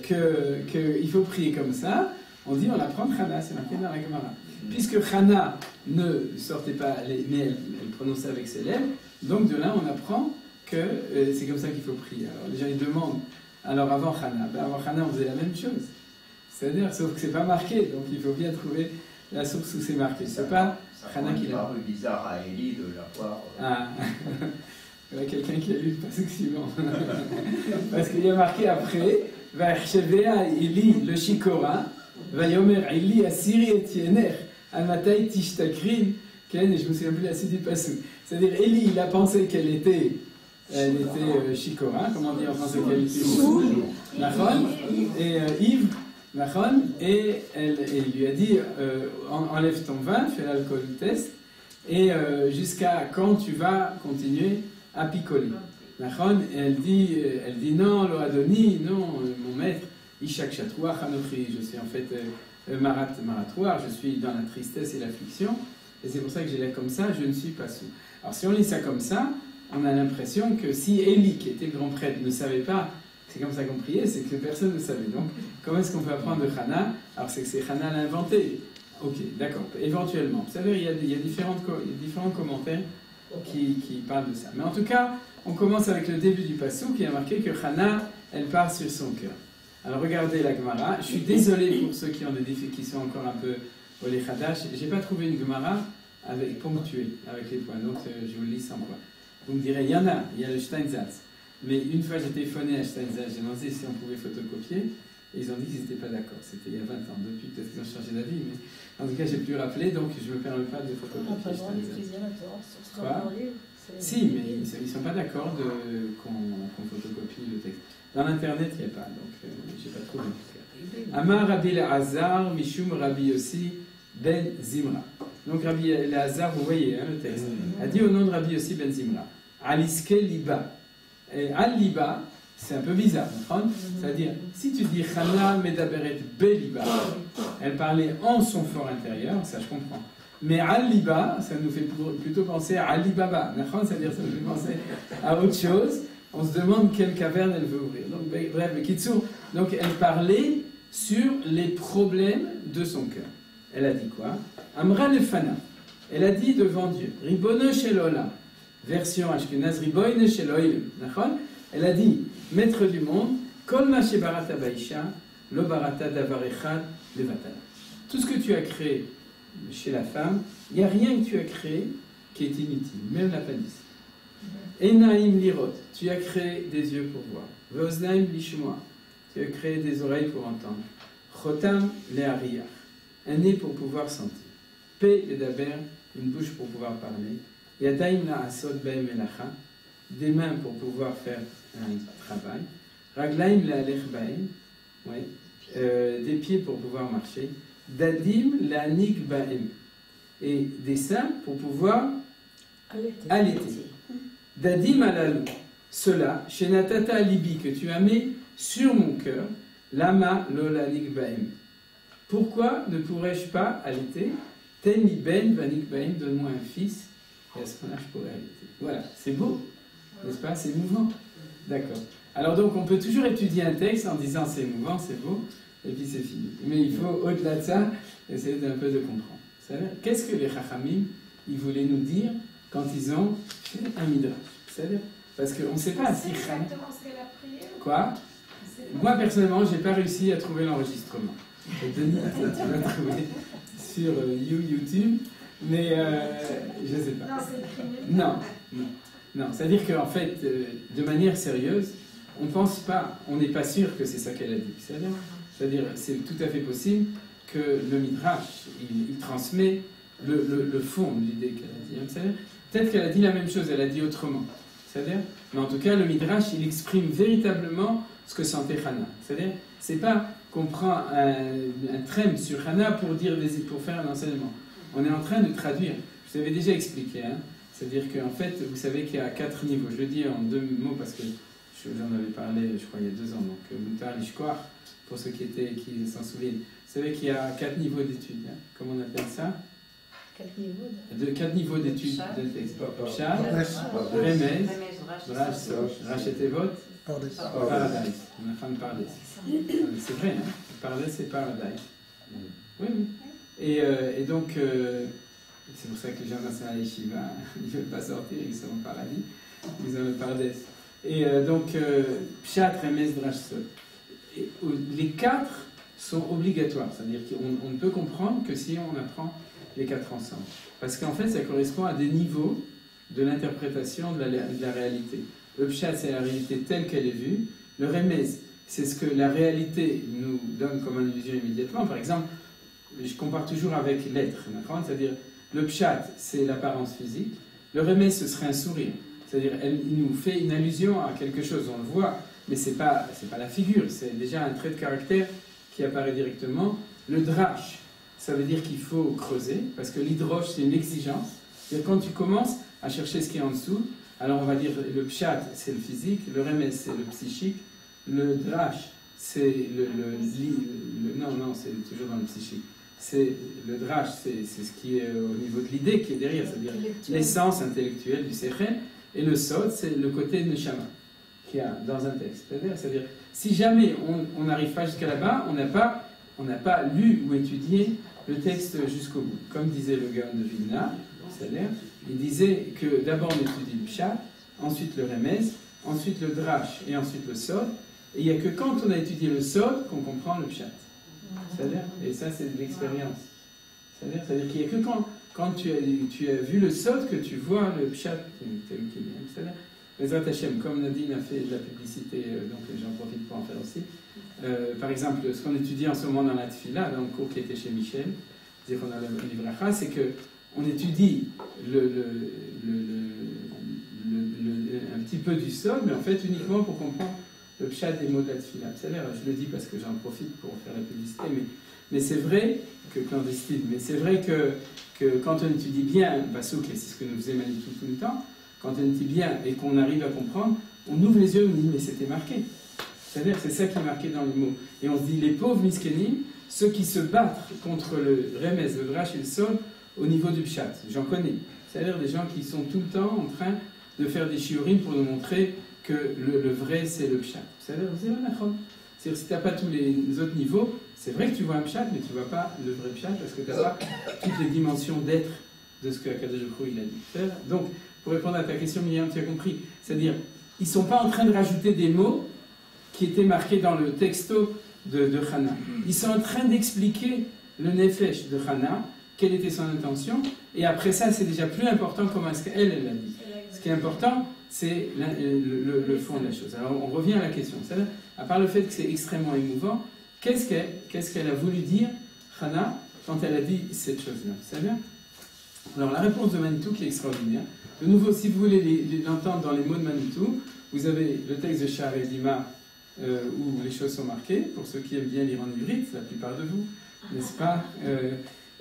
qu'il faut prier comme ça. On dit on apprend Chana, c'est marqué dans la Gemara. Puisque Chana ne sortait pas, mais elle prononçait avec ses lèvres, donc de là on apprend que c'est comme ça qu'il faut prier. Alors les gens ils demandent, alors avant Chana, avant Chana on faisait la même chose. C'est-à-dire, sauf que c'est pas marqué, donc il faut bien trouver la source où c'est marqué. C'est pas Chana qui l'a. Ça rend bizarre à Élie de l'avoir. Ah, il y a quelqu'un qui a lu le passage suivant. Parce qu'il y a marqué après, Va'achshevea Élie le Shikora, Vayomer Élie Asiri Etiener, Amatai Tishtakrin, Ken, et je me souviens plus la suite du passage. C'est-à-dire, Élie, il a pensé qu'elle était Shikora, comment dire en français qu'elle était sourde, et Yves. Et elle lui a dit enlève ton vin, fais l'alcool test, et jusqu'à quand tu vas continuer à picoler. Et elle dit non, lo Adoni, non, mon maître, Ishak Chatroua, Hanochi, je suis en fait maratoire, je suis dans la tristesse et l'affliction, et c'est pour ça que j'ai l'air comme ça, je ne suis pas sourd. Alors si on lit ça comme ça, on a l'impression que si Élie, qui était le grand prêtre, ne savait pas. C'est comme ça qu'on priait, c'est que personne ne savait. Donc, comment est-ce qu'on peut apprendre de Chana? Alors, c'est que c'est Chana l'a inventé. Ok, d'accord, éventuellement. Vous savez, il y a différents commentaires qui parlent de ça. Mais en tout cas, on commence avec le début du passage qui a marqué que Chana, elle part sur son cœur. Alors, regardez la Gemara. Je suis désolé pour ceux qui ont qui sont encore un peu au Lechadash. Je n'ai pas trouvé une Gemara ponctuée, avec les points. Donc, je vous le lis sans point. Vous me direz, il y a le Steinzatz. Mais une fois j'ai téléphoné à Steinzatz, j'ai demandé si on pouvait photocopier, et ils ont dit qu'ils n'étaient pas d'accord. C'était il y a 20 ans. Depuis, peut-être qu'ils ont changé d'avis, mais en tout cas, j'ai pu rappeler, donc je ne me permets pas de photocopier Steinzatz. Quoi? Si, mais ils ne sont pas d'accord qu'on photocopie le texte. Dans l'internet, il n'y a pas, donc je n'ai pas trouvé. Amar Rabbi Elazar, Mishum Rabbi Yossi, Ben Zimra. Donc Rabbi Elazar, vous voyez le texte, a dit au nom de Rabbi Yossi Ben Zimra, Aliske Liba. Et Al-Liba, c'est un peu bizarre, c'est-à-dire, si tu dis Chana Medaberet Be-Liba, elle parlait en son fort intérieur, ça je comprends. Mais Al-Liba, ça nous fait plutôt penser à Ali-Baba, c'est-à-dire ça nous fait penser à autre chose. On se demande quelle caverne elle veut ouvrir. Donc, bref, Kitsur, donc elle parlait sur les problèmes de son cœur. Elle a dit quoi? Amra Lefana. Elle a dit devant Dieu, Ribono Shelola. Version Ashkenaz, Riboyne Sheloil. Elle a dit, maître du monde, Kol ma shebarata baisha, lo barata davar echad levatala. Tout ce que tu as créé chez la femme, il n'y a rien que tu as créé qui est inutile, même la palisse. Enaim lirot, tu as créé des yeux pour voir. Veoznaim lishmoa, tu as créé des oreilles pour entendre. Chotam leariach, un nez pour pouvoir sentir. Pe ledaber, une bouche pour pouvoir parler. Yadaim la'asot ba'em melacha, des mains pour pouvoir faire un travail. Raglaim la'alech ba'em, des pieds pour pouvoir marcher. Dadim la'anik ba'em, et des seins pour pouvoir allaiter. Dadim alalou, cela, shenatata alibi, que tu as mis sur mon cœur, lama lolanik ba'em. Pourquoi ne pourrais-je pas allaiter? Teni ben vanik ba'em, donne-moi un fils, et à ce moment-là, je pourrais allaiter. Voilà, c'est beau, n'est-ce pas? C'est émouvant. D'accord. Alors donc, on peut toujours étudier un texte en disant c'est émouvant, c'est beau, et puis c'est fini. Mais il faut, au-delà de ça, essayer d'un peu de comprendre. Qu'est-ce que les Chachamim ils voulaient nous dire quand ils ont fait un midrash. C'est-à-dire, parce qu'on ne sait pas si Hana... Quoi? Moi, personnellement, je n'ai pas réussi à trouver l'enregistrement. Denis, tu l'as trouvé sur YouTube, mais je ne sais pas. Non, c'est écrit. Non. C'est-à-dire qu'en fait, de manière sérieuse, on pense pas, on n'est pas sûr que c'est ça qu'elle a dit. C'est-à-dire, c'est tout à fait possible que le Midrash, il transmet le fond de l'idée qu'elle a dit. Peut-être qu'elle a dit la même chose, elle a dit autrement. C'est-à-dire, mais en tout cas, le Midrash, il exprime véritablement ce que sentait Hana. C'est-à-dire, c'est pas qu'on prend un trème sur Hana pour faire un enseignement. On est en train de traduire. Je vous avais déjà expliqué. C'est-à-dire qu'en fait, vous savez qu'il y a 4 niveaux. Je le dis en 2 mots parce que j'en avais parlé, je crois, il y a 2 ans. Donc, Moutar Lishkoar, pour ceux qui s'en souviennent. Vous savez qu'il y a 4 niveaux d'études. Comment on appelle ça? 4 niveaux d'études de texte. Pshat, Remez, Drash et Tevot, Paradise. On est en train de parler. C'est vrai, hein? Paradise, c'est Paradise. Oui. Et donc, c'est pour ça que les gens dans la yeshiva, ils ne veulent pas sortir, ils sont au paradis. Ils ont le Paradise. Et donc, Pshat, Remez, Drash, Sot. Les 4 sont obligatoires. C'est-à-dire qu'on ne peut comprendre que si on apprend les 4 ensemble. Parce qu'en fait, ça correspond à des niveaux de l'interprétation de la réalité. Le pshat, c'est la réalité telle qu'elle est vue. Le remez, c'est ce que la réalité nous donne comme illusion immédiatement. Par exemple, je compare toujours avec l'être. C'est-à-dire, le pshat, c'est l'apparence physique. Le remez, ce serait un sourire. C'est-à-dire, il nous fait une allusion à quelque chose. On le voit, mais ce n'est pas la figure. C'est déjà un trait de caractère qui apparaît directement. Le drash, ça veut dire qu'il faut creuser, parce que l'hydroche, c'est une exigence. C'est-à-dire quand tu commences à chercher ce qui est en dessous, alors on va dire le pshat, c'est le physique, le remez, c'est le psychique, le drash, c'est non, c'est toujours dans le psychique. Le drash, c'est ce qui est au niveau de l'idée qui est derrière, c'est-à-dire l'essence intellectuelle du sechel, et le sod, c'est le côté neshama qu'il y a dans un texte. C'est-à-dire, si jamais on n'arrive pas jusqu'à là-bas, on n'a pas lu ou étudié le texte jusqu'au bout. Comme disait le Gaon de Vilna, c'est-à-dire, il disait que d'abord on étudie le pshat, ensuite le remez, ensuite le drash et ensuite le sod. Et il n'y a que quand on a étudié le sod qu'on comprend le pshat. C'est-à-dire, et ça c'est de l'expérience. C'est-à-dire qu'il n'y a que quand tu as vu le sod que tu vois le pshat tel qu'il est. C'est-à-dire, Bezrat Hashem, comme Nadine a fait de la publicité, donc j'en profite pour en faire aussi. Par exemple, ce qu'on étudie en ce moment dans la Tfila, dans le cours qui était chez Michel, c'est qu'on a le livre, c'est qu'on étudie un petit peu du sol, mais en fait uniquement pour comprendre le pshat des mots de la Tfila. C'est-à-dire, je le dis parce que j'en profite pour faire la publicité, mais c'est vrai que clandestine, mais c'est vrai que quand on étudie bien Basouk, et c'est ce que nous faisait Manitou tout le temps, quand on étudie bien et qu'on arrive à comprendre, on ouvre les yeux et on dit mais c'était marqué. C'est-à-dire c'est ça qui est marqué dans les mots. Et on se dit les pauvres miskenim, ceux qui se battent contre le remez, le drash et le sol au niveau du pshat. J'en connais. C'est-à-dire des gens qui sont tout le temps en train de faire des shiurim pour nous montrer que le vrai c'est le pshat. C'est-à-dire si tu n'as pas tous les autres niveaux, c'est vrai que tu vois un pshat, mais tu ne vois pas le vrai pshat parce que tu n'as pas toutes les dimensions d'être de ce que Akadosh Baruch Hu il a dit. Donc, pour répondre à ta question, Myriam, tu as compris. C'est-à-dire, ils ne sont pas en train de rajouter des mots qui étaient marqués dans le texto de Hana. Ils sont en train d'expliquer le nefesh de Hana, quelle était son intention, et après ça, c'est déjà plus important comment est-ce qu'elle l'a dit. Ce qui est important, c'est le fond de la chose. Alors, on revient à la question. C'est-à-dire, à part le fait que c'est extrêmement émouvant, qu'est-ce qu'elle a voulu dire, Hana, quand elle a dit cette chose-là? C'est-à-dire, alors la réponse de Manitou qui est extraordinaire. De nouveau, si vous voulez l'entendre dans les mots de Manitou, vous avez le texte de Sha'ar et Dima où les choses sont marquées, pour ceux qui aiment bien lire en ivrite, la plupart de vous, n'est-ce pas?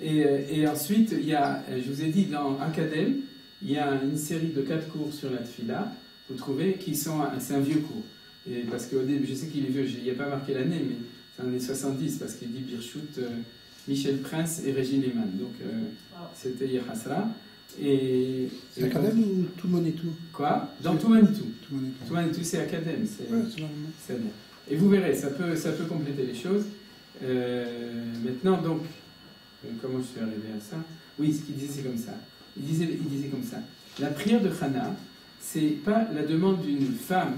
Et ensuite, il y a, je vous ai dit, dans Academ, il y a une série de 4 cours sur la Tfila, vous trouvez, c'est un vieux cours. Et parce qu'au début, je sais qu'il est vieux, il n'y a pas marqué l'année, mais c'est en années 70, parce qu'il dit Birchut, Michel Prince et Régine Lehmann. Donc, c'était Yehasra. C'est Academ ou tout Manitou? Quoi? Dans tout Manitou. Tout Manitou, c'est Academ. C'est bien. Et vous verrez, ça peut compléter les choses. Maintenant, donc, comment je suis arrivé à ça? Oui, ce qu'il disait, c'est comme ça. il disait comme ça. La prière de Hana, c'est pas la demande d'une femme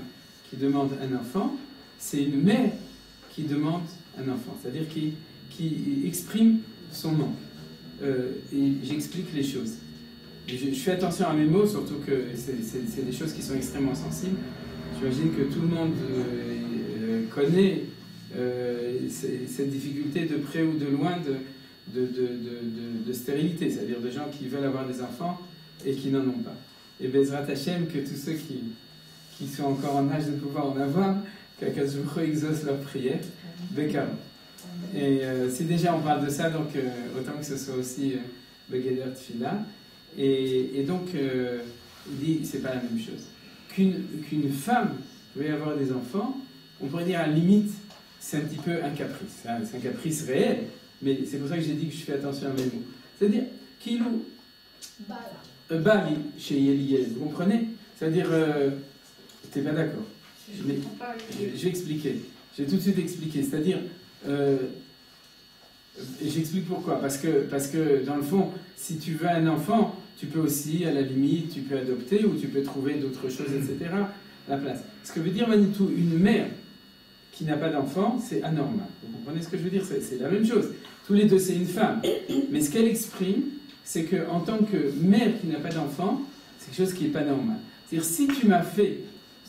qui demande un enfant, c'est une mère qui demande un enfant, c'est-à-dire qui exprime son manque. Et j'explique les choses. Je fais attention à mes mots, surtout que c'est des choses qui sont extrêmement sensibles. J'imagine que tout le monde connaît cette difficulté de près ou de loin de stérilité, c'est-à-dire de gens qui veulent avoir des enfants et qui n'en ont pas. Et Bezrat Hashem, que tous ceux qui sont encore en âge de pouvoir en avoir, qu'Akadosh Baruch Hu exauce leur prière, Bekar. Et si déjà on parle de ça, donc autant que ce soit aussi Begeder Tfila. Et donc, il dit, c'est pas la même chose. Qu'une femme veuille avoir des enfants, on pourrait dire à la limite, c'est un petit peu un caprice. Hein, c'est un caprice réel, mais c'est pour ça que j'ai dit que je fais attention à mes mots. C'est-à-dire, Kilou, Bali, chez Yeliel, vous comprenez? C'est-à-dire, t'es pas d'accord? Je vais expliquer. Je vais tout de suite expliquer. C'est-à-dire, j'explique pourquoi. Parce que, dans le fond, si tu veux un enfant, tu peux aussi, à la limite, tu peux adopter ou tu peux trouver d'autres choses, etc. à la place. Ce que veut dire Manitou, une mère qui n'a pas d'enfant, c'est anormal. Vous comprenez ce que je veux dire? C'est la même chose. Tous les deux, c'est une femme. Mais ce qu'elle exprime, c'est qu'en tant que mère qui n'a pas d'enfant, c'est quelque chose qui n'est pas normal. C'est-à-dire, si tu m'as fait...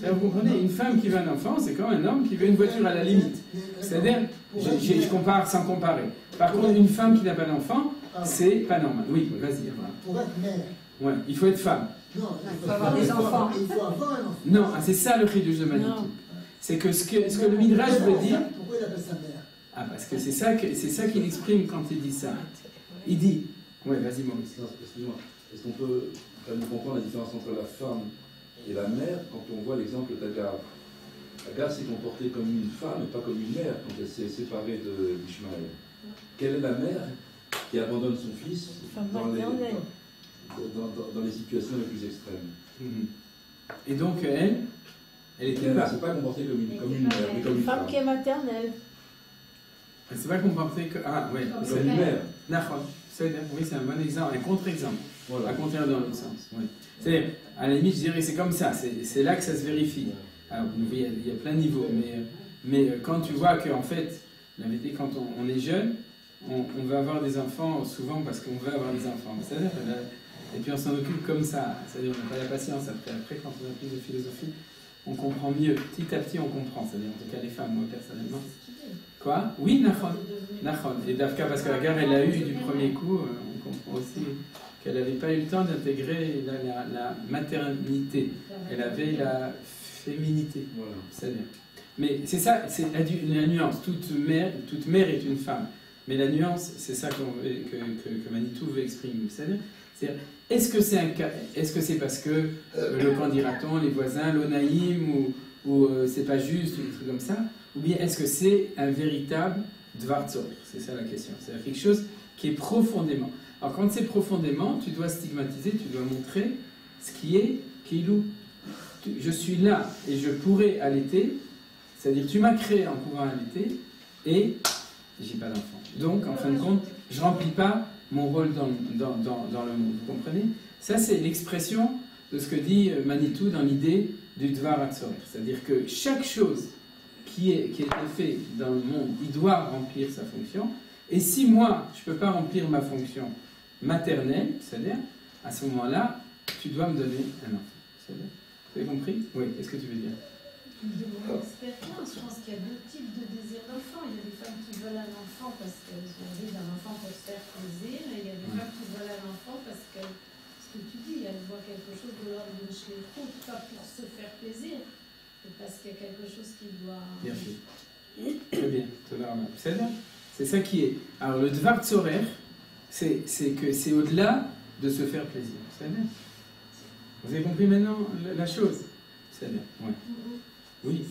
Vous comprenez? Une femme qui veut un enfant, c'est comme un homme qui veut une voiture à la limite. C'est-à-dire, je compare sans comparer. Par contre, une femme qui n'a pas d'enfant, c'est pas normal. Oui, vas-y. Pour être mère. Ouais, il faut être femme. Non, il faut avoir des enfants. Il faut avoir un enfant. Non, c'est ça le chidouche de Manitou. C'est que ce que le Midrash veut dire... Pourquoi il appelle ça mère? Ah, parce que c'est ça qu'il exprime quand il dit ça. Il dit... Ouais, vas-y, Maurice. Non, excuse-moi. Est-ce qu'on peut quand même comprendre la différence entre la femme et la mère quand on voit l'exemple d'Agar? Agar s'est comportée comme une femme et pas comme une mère quand elle s'est séparée d'Ishmaël. Quelle est la mère qui abandonne son fils dans les situations les plus extrêmes? Et donc, elle était pas... Elle ne s'est pas comportée comme une mère, mais comme une femme. Qui est maternelle. Elle ne s'est pas comportée que... Ah, oui. Comme une mère. Oui, c'est un bon exemple, un contre-exemple. Voilà. À contraire dans l'autre sens. Oui. C'est, à la limite, je dirais que c'est comme ça. C'est là que ça se vérifie. Alors, il y a plein de niveaux. Mais quand tu vois qu'en fait, la vérité, quand on est jeune, on va avoir des enfants souvent parce qu'on veut avoir des enfants. C'est-à-dire, et puis on s'en occupe comme ça. C'est-à-dire, on n'a pas la patience. Après, quand on a plus de philosophie, on comprend mieux. Petit à petit, on comprend. C'est-à-dire, en tout cas, les femmes, moi, personnellement. Quoi? Oui, Nachon. Et Dafka, parce que la gare, elle l'a eu du premier coup, on comprend aussi qu'elle n'avait pas eu le temps d'intégrer la maternité. Elle avait la féminité. Voilà. C'est-à-dire. Mais c'est ça, c'est la nuance. Toute mère est une femme. Mais la nuance, c'est ça que Manitou veut exprimer. C'est-à-dire, est-ce que c'est parce que le candidaton, les voisins, l'onaïm, ou c'est pas juste, ou des trucs comme ça? Ou bien est-ce que c'est un véritable Dvar Tzorech? C'est ça la question. C'est-à-dire quelque chose qui est profondément. Alors quand c'est profondément, tu dois stigmatiser, tu dois montrer ce qui est Kilou. Je suis là et je pourrais allaiter, c'est-à-dire tu m'as créé en pouvant allaiter et j'ai pas d'enfant. Donc en fin de compte, je remplis pas mon rôle dans le monde. Vous comprenez? Ça c'est l'expression de ce que dit Manitou dans l'idée du Dvar Tzorech. C'est-à-dire que chaque chose qui a été fait dans le monde, il doit remplir sa fonction. Et si moi, je ne peux pas remplir ma fonction maternelle, c'est-à-dire, à ce moment-là, tu dois me donner un enfant. Vous avez compris? Oui, qu'est-ce que tu veux dire? De mon expérience, je pense qu'il y a deux types de désir d'enfant. Il y a des femmes qui veulent un enfant parce qu'elles ont envie d'un enfant pour se faire plaisir, et il y a des femmes qui veulent un enfant parce que, ce que tu dis, elles voient quelque chose de l'ordre de chez eux, pas pour se faire plaisir, mais parce qu'il y a quelque chose qui doit... Bien fait. Très bien, c'est ça qui est. Alors le Dvar Tzorech, c'est que c'est au-delà de se faire plaisir. C'est bien. Vous avez compris maintenant la chose? C'est bien, ouais. Oui.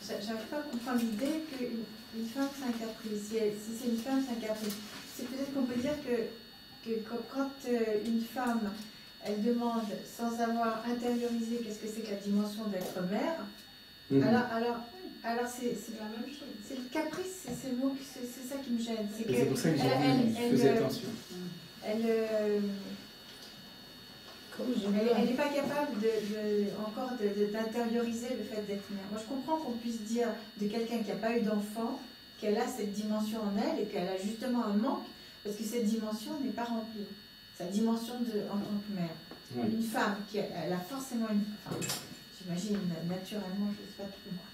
J'arrive pas à comprendre l'idée qu'une femme c'est un caprice. Si c'est une femme, c'est un caprice. C'est peut-être qu'on peut dire que quand une femme, elle demande sans avoir intériorisé qu'est-ce que c'est que la dimension d'être mère, alors c'est la même chose. C'est le caprice, c'est ça qui me gêne. C'est pour ça que j'ai dit, faisais attention. elle n'est pas capable encore d'intérioriser le fait d'être mère. Moi, je comprends qu'on puisse dire de quelqu'un qui n'a pas eu d'enfant qu'elle a cette dimension en elle et qu'elle a justement un manque parce que cette dimension n'est pas remplie. Sa dimension en tant que mère. Oui. Une femme elle a forcément j'imagine naturellement, je ne sais pas trop moi,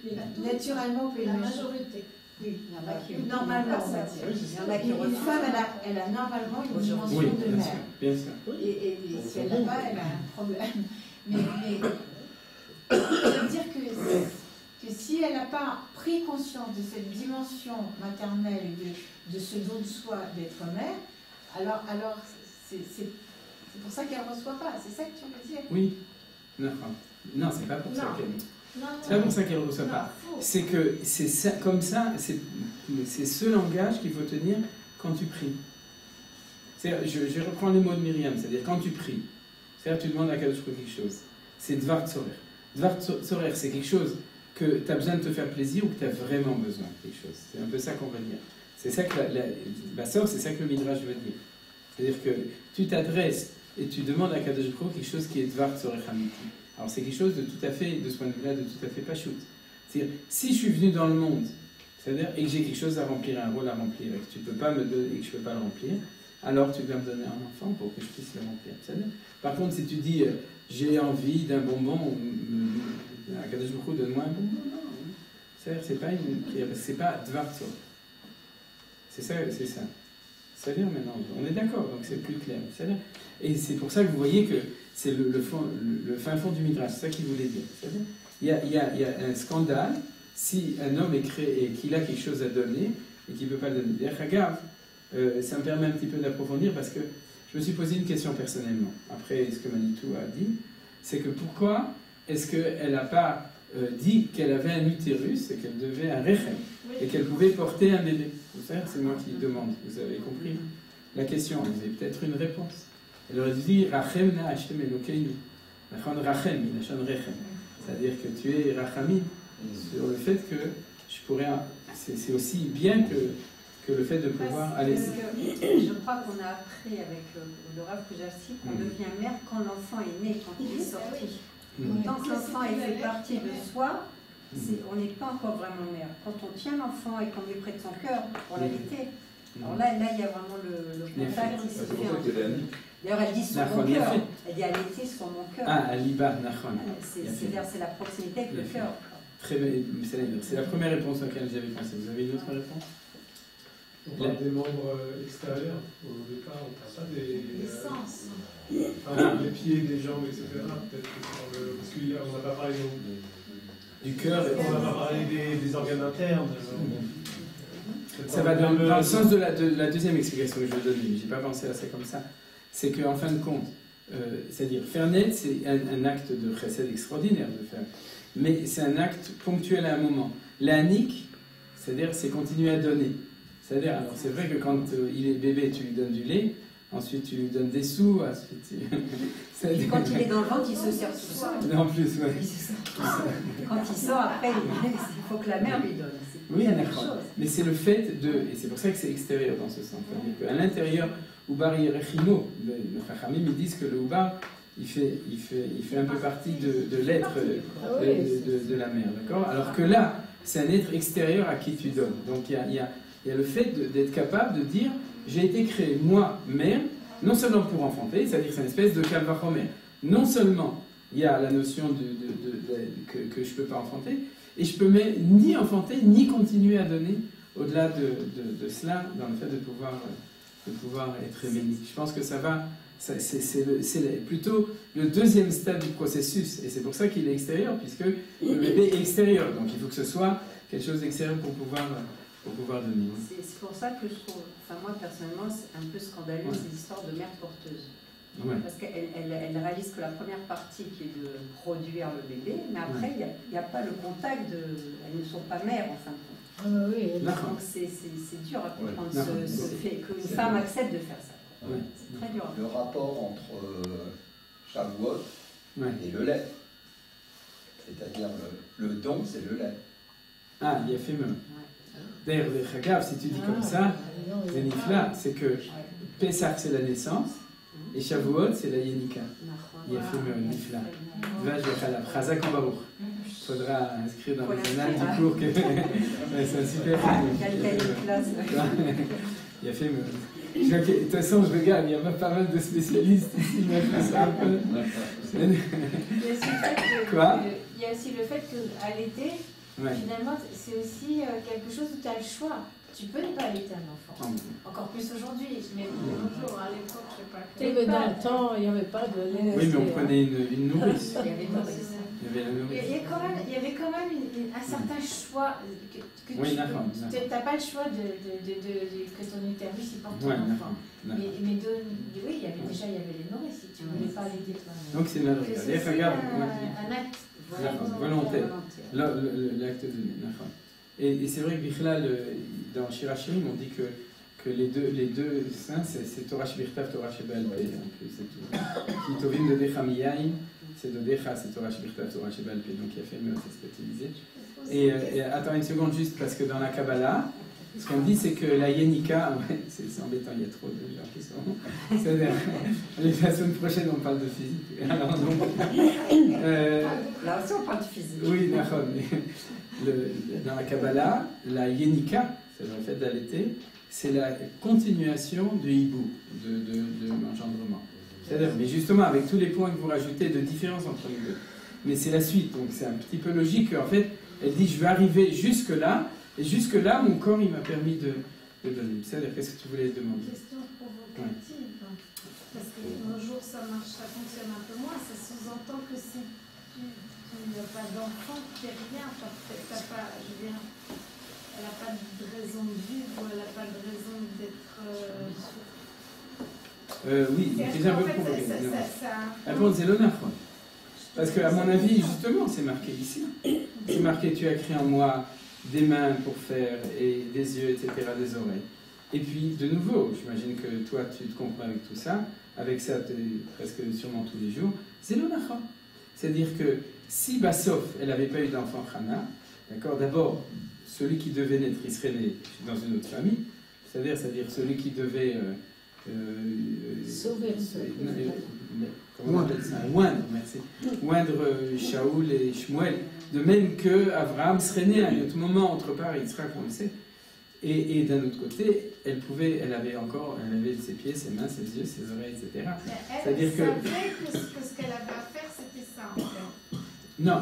mais naturellement, on peut la imaginer. majorité. Oui, Il y en a qui normalement, on va dire. Une femme, elle a normalement une dimension de mère. Bien sûr. Et si elle n'a pas, elle a un problème. Mais je veux dire que si elle n'a pas pris conscience de cette dimension maternelle et de ce don de soi d'être mère, alors c'est pour ça qu'elle ne reçoit pas. C'est ça que tu veux dire? Oui. Non, c'est pas pour ça qu'elle. C'est pas pour ça qu'elle ne reçoit pas. C'est que c'est ça, comme ça, c'est ce langage qu'il faut tenir quand tu pries. Je reprends les mots de Myriam, c'est-à-dire quand tu pries, c'est-à-dire tu demandes à Kadosh pour quelque chose. C'est Dvar Tzorer. Dvar Tzorer, c'est quelque chose que tu as besoin de te faire plaisir ou que tu as vraiment besoin de quelque chose. C'est un peu ça qu'on va dire. C'est ça que c'est ça que le Midrash veut dire. C'est-à-dire que tu t'adresses et tu demandes à Kadosh Baruch Hu quelque chose qui est Dvar Tzorech Amiti. Alors c'est quelque chose de tout à fait, de ce point de vue-là, de tout à fait pachout. C'est-à-dire, si je suis venu dans le monde, c'est-à-dire, et que j'ai quelque chose à remplir, un rôle à remplir, et que tu ne peux pas me donner, et que je ne peux pas le remplir, alors tu dois me donner un enfant pour que je puisse le remplir. C'est-à-dire, par contre, si tu dis, j'ai envie d'un bonbon, à Kadosh Baruch Hu, donne-moi un bonbon, non. C'est-à-dire, c'est pas une prière, c'est pas Dvar Tzorech. C'est ça, c'est ça. C'est-à-dire maintenant, on est d'accord, donc c'est plus clair. Et c'est pour ça que vous voyez que c'est le fin fond du Midrash, c'est ça qu'il voulait dire. Il y a un scandale si un homme est créé et qu'il a quelque chose à donner et qu'il ne peut pas le donner. D'ailleurs, regarde, ça me permet un petit peu d'approfondir parce que je me suis posé une question personnellement, après ce que Manitou a dit, c'est que pourquoi est-ce qu'elle n'a pas dit qu'elle avait un utérus et qu'elle devait un rechem et qu'elle pouvait porter un bébé? Vous savez, c'est moi qui demande, vous avez compris la question, vous avez peut-être une réponse. Elle aurait dit Rachem na Hashem Elokeinu. Rachem, Minachon Rechem. C'est-à-dire que tu es Rachamim sur le fait que je pourrais. C'est aussi bien que le fait de pouvoir aller. Parce que je crois qu'on a appris avec le Rav Kujavsi qu'on devient mère quand l'enfant est né, quand il est sorti. Tant que l'enfant fait partie de soi, on n'est pas encore vraiment mère. Quand on tient l'enfant et qu'on lui prête son cœur pour l'allaiter, alors là, il y a vraiment le contact qui se fait. D'ailleurs, elle dit sur mon cœur. Elle dit allaiter sur mon cœur. Ah, Aliba, Nachon. C'est la proximité avec le cœur. Très bien, c'est la première réponse à laquelle j'avais pensé. Vous avez une autre réponse? On parle des membres extérieurs. Au départ, on parle pas des sens. Les pieds, des jambes, etc. Peut-être parce qu'on n'a pas parlé du cœur. On n'a pas parlé des organes internes. Ça va dans le sens de la deuxième explication que je vais donner. Je n'ai pas pensé à ça comme ça. C'est qu'en fin de compte, c'est-à-dire faire naître, c'est un acte de chesed extraordinaire de faire. Mais c'est un acte ponctuel à un moment. L'anik, c'est-à-dire c'est continuer à donner. C'est-à-dire, alors c'est vrai que quand il est bébé, tu lui donnes du lait, ensuite tu lui donnes des sous, ensuite et quand il est dans le ventre, il se sert tout seul. En plus, oui. Quand il sort, après, il faut que la mère lui donne. Oui, d'accord. Mais c'est le fait de... Et c'est pour ça que c'est extérieur dans ce sens. C'est-à-dire qu'à l'intérieur, Ubar Yerechimo, le Chachamim, ils disent que le Ubar, il fait un peu partie de l'être de la mère, d'accord? Alors que là, c'est un être extérieur à qui tu donnes. Donc il y a le fait d'être capable de dire, j'ai été créé, moi, mère, non seulement pour enfanter, c'est-à-dire que c'est une espèce de calvachomer. Non seulement il y a la notion que je ne peux pas enfanter, et je peux ni enfanter, ni continuer à donner au-delà de cela, dans le fait de pouvoir être aimé. Je pense que ça va, c'est plutôt le deuxième stade du processus, et c'est pour ça qu'il est extérieur, puisque le bébé est extérieur, donc il faut que ce soit quelque chose d'extérieur pour pouvoir donner. C'est pour ça que je trouve, enfin moi personnellement, c'est un peu scandaleux ces histoires de mère porteuse. Ouais. Parce qu'elle réalise que la première partie qui est de produire le bébé, mais après il n'y a pas le contact elles ne sont pas mères en fin de compte. Ah, oui, donc c'est dur à comprendre ce fait qu'une femme accepte de faire ça. Ouais. C'est très dur. Le rapport entre Shavuot et le lait. C'est-à-dire le don, c'est le lait. Ah, il y a fait même. D'ailleurs, le Chagav, si tu dis comme ça, c'est Nifla, c'est que Pesach c'est la naissance et Shavuot c'est la Yenika. Il y a fait Nifla. Va, je vais faire la Chazak en Baruch. Il faudra inscrire dans le journal du cours que c'est un super il a fait. De toute façon, je regarde, il y a pas mal de spécialistes ici, mais je fais ça un peu. Quoi? Il y a aussi le fait qu'à l'été, finalement, c'est aussi quelque chose où tu as le choix. Tu peux ne pas allaiter un enfant. Encore plus aujourd'hui. Mais bonjour, à l'époque, je sais pas. Et dans le temps, il n'y avait pas de lait. Oui, mais on prenait une nourrice. Il y avait une nourrice. Il y avait quand même un certain choix que tu n'as pas le choix que ton utérus y porte ton enfant. Mais oui, il y avait les nourrices, si tu ne voulais pas allaiter toi-même. Donc c'est notre regarde. Un acte volontaire. L'acte de et c'est vrai que Bichlal, dans Shirachirim, on dit que les deux saints, c'est Torah Shebirtav, Torah Shebal Peh, donc c'est tout. Ki tovim dodecha miyayim, c'est dodecha, c'est Torah Shebirtav, Torah Shebal Peh, donc il y a fait mieux, c'est spécialisé. Et attends une seconde juste, parce que dans la Kabbalah, ce qu'on dit, c'est que la Yenika, ouais, c'est embêtant, il y a trop de gens qui sont. C'est-à-dire, la semaine prochaine, on parle de physique. Alors, donc, là aussi, on parle de physique. Oui, d'accord. Dans la Kabbalah, la Yenika, c'est le fait d'allaiter, c'est la continuation du hibou, de l'engendrement. C'est-à-dire, mais justement, avec tous les points que vous rajoutez de différence entre les deux. Mais c'est la suite, donc c'est un petit peu logique. En fait, elle dit, je vais arriver jusque-là. Et jusque-là, mon corps, il m'a permis de donner. C'est-à-dire, qu'est-ce que tu voulais demander? Une question provocative. Ouais. Parce que un jour, ça fonctionne un peu moins. Ça sous-entend que si tu n'as pas d'enfant, tu n'es rien. Elle n'a pas de raison de vivre, elle n'a pas de raison d'être... oui, c'est un peu provocatif. Après, c'est l'honneur. Parce qu'à mon avis, justement, c'est marqué ici. C'est marqué, tu as créé en moi des mains pour faire, et des yeux, etc., des oreilles. Et puis, de nouveau, j'imagine que toi, tu te comprends avec tout ça, avec ça, presque sûrement tous les jours, c'est l'onachon. C'est-à-dire que si Bassof, elle n'avait pas eu d'enfant Chana, d'accord, d'abord, celui qui devait naître, il serait né dans une autre famille, c'est-à-dire celui qui devait sauver comment on appelle ça? Oindre, merci. Oindre Shaoul et Shmuel. De même que Abraham serait né à un autre moment, entre part et Yitzhak, on le sait. Et d'un autre côté, elle avait ses pieds, ses mains, ses yeux, ses oreilles, etc. C'est-à-dire que ce qu'elle avait à faire, c'était ça, en fait. Non,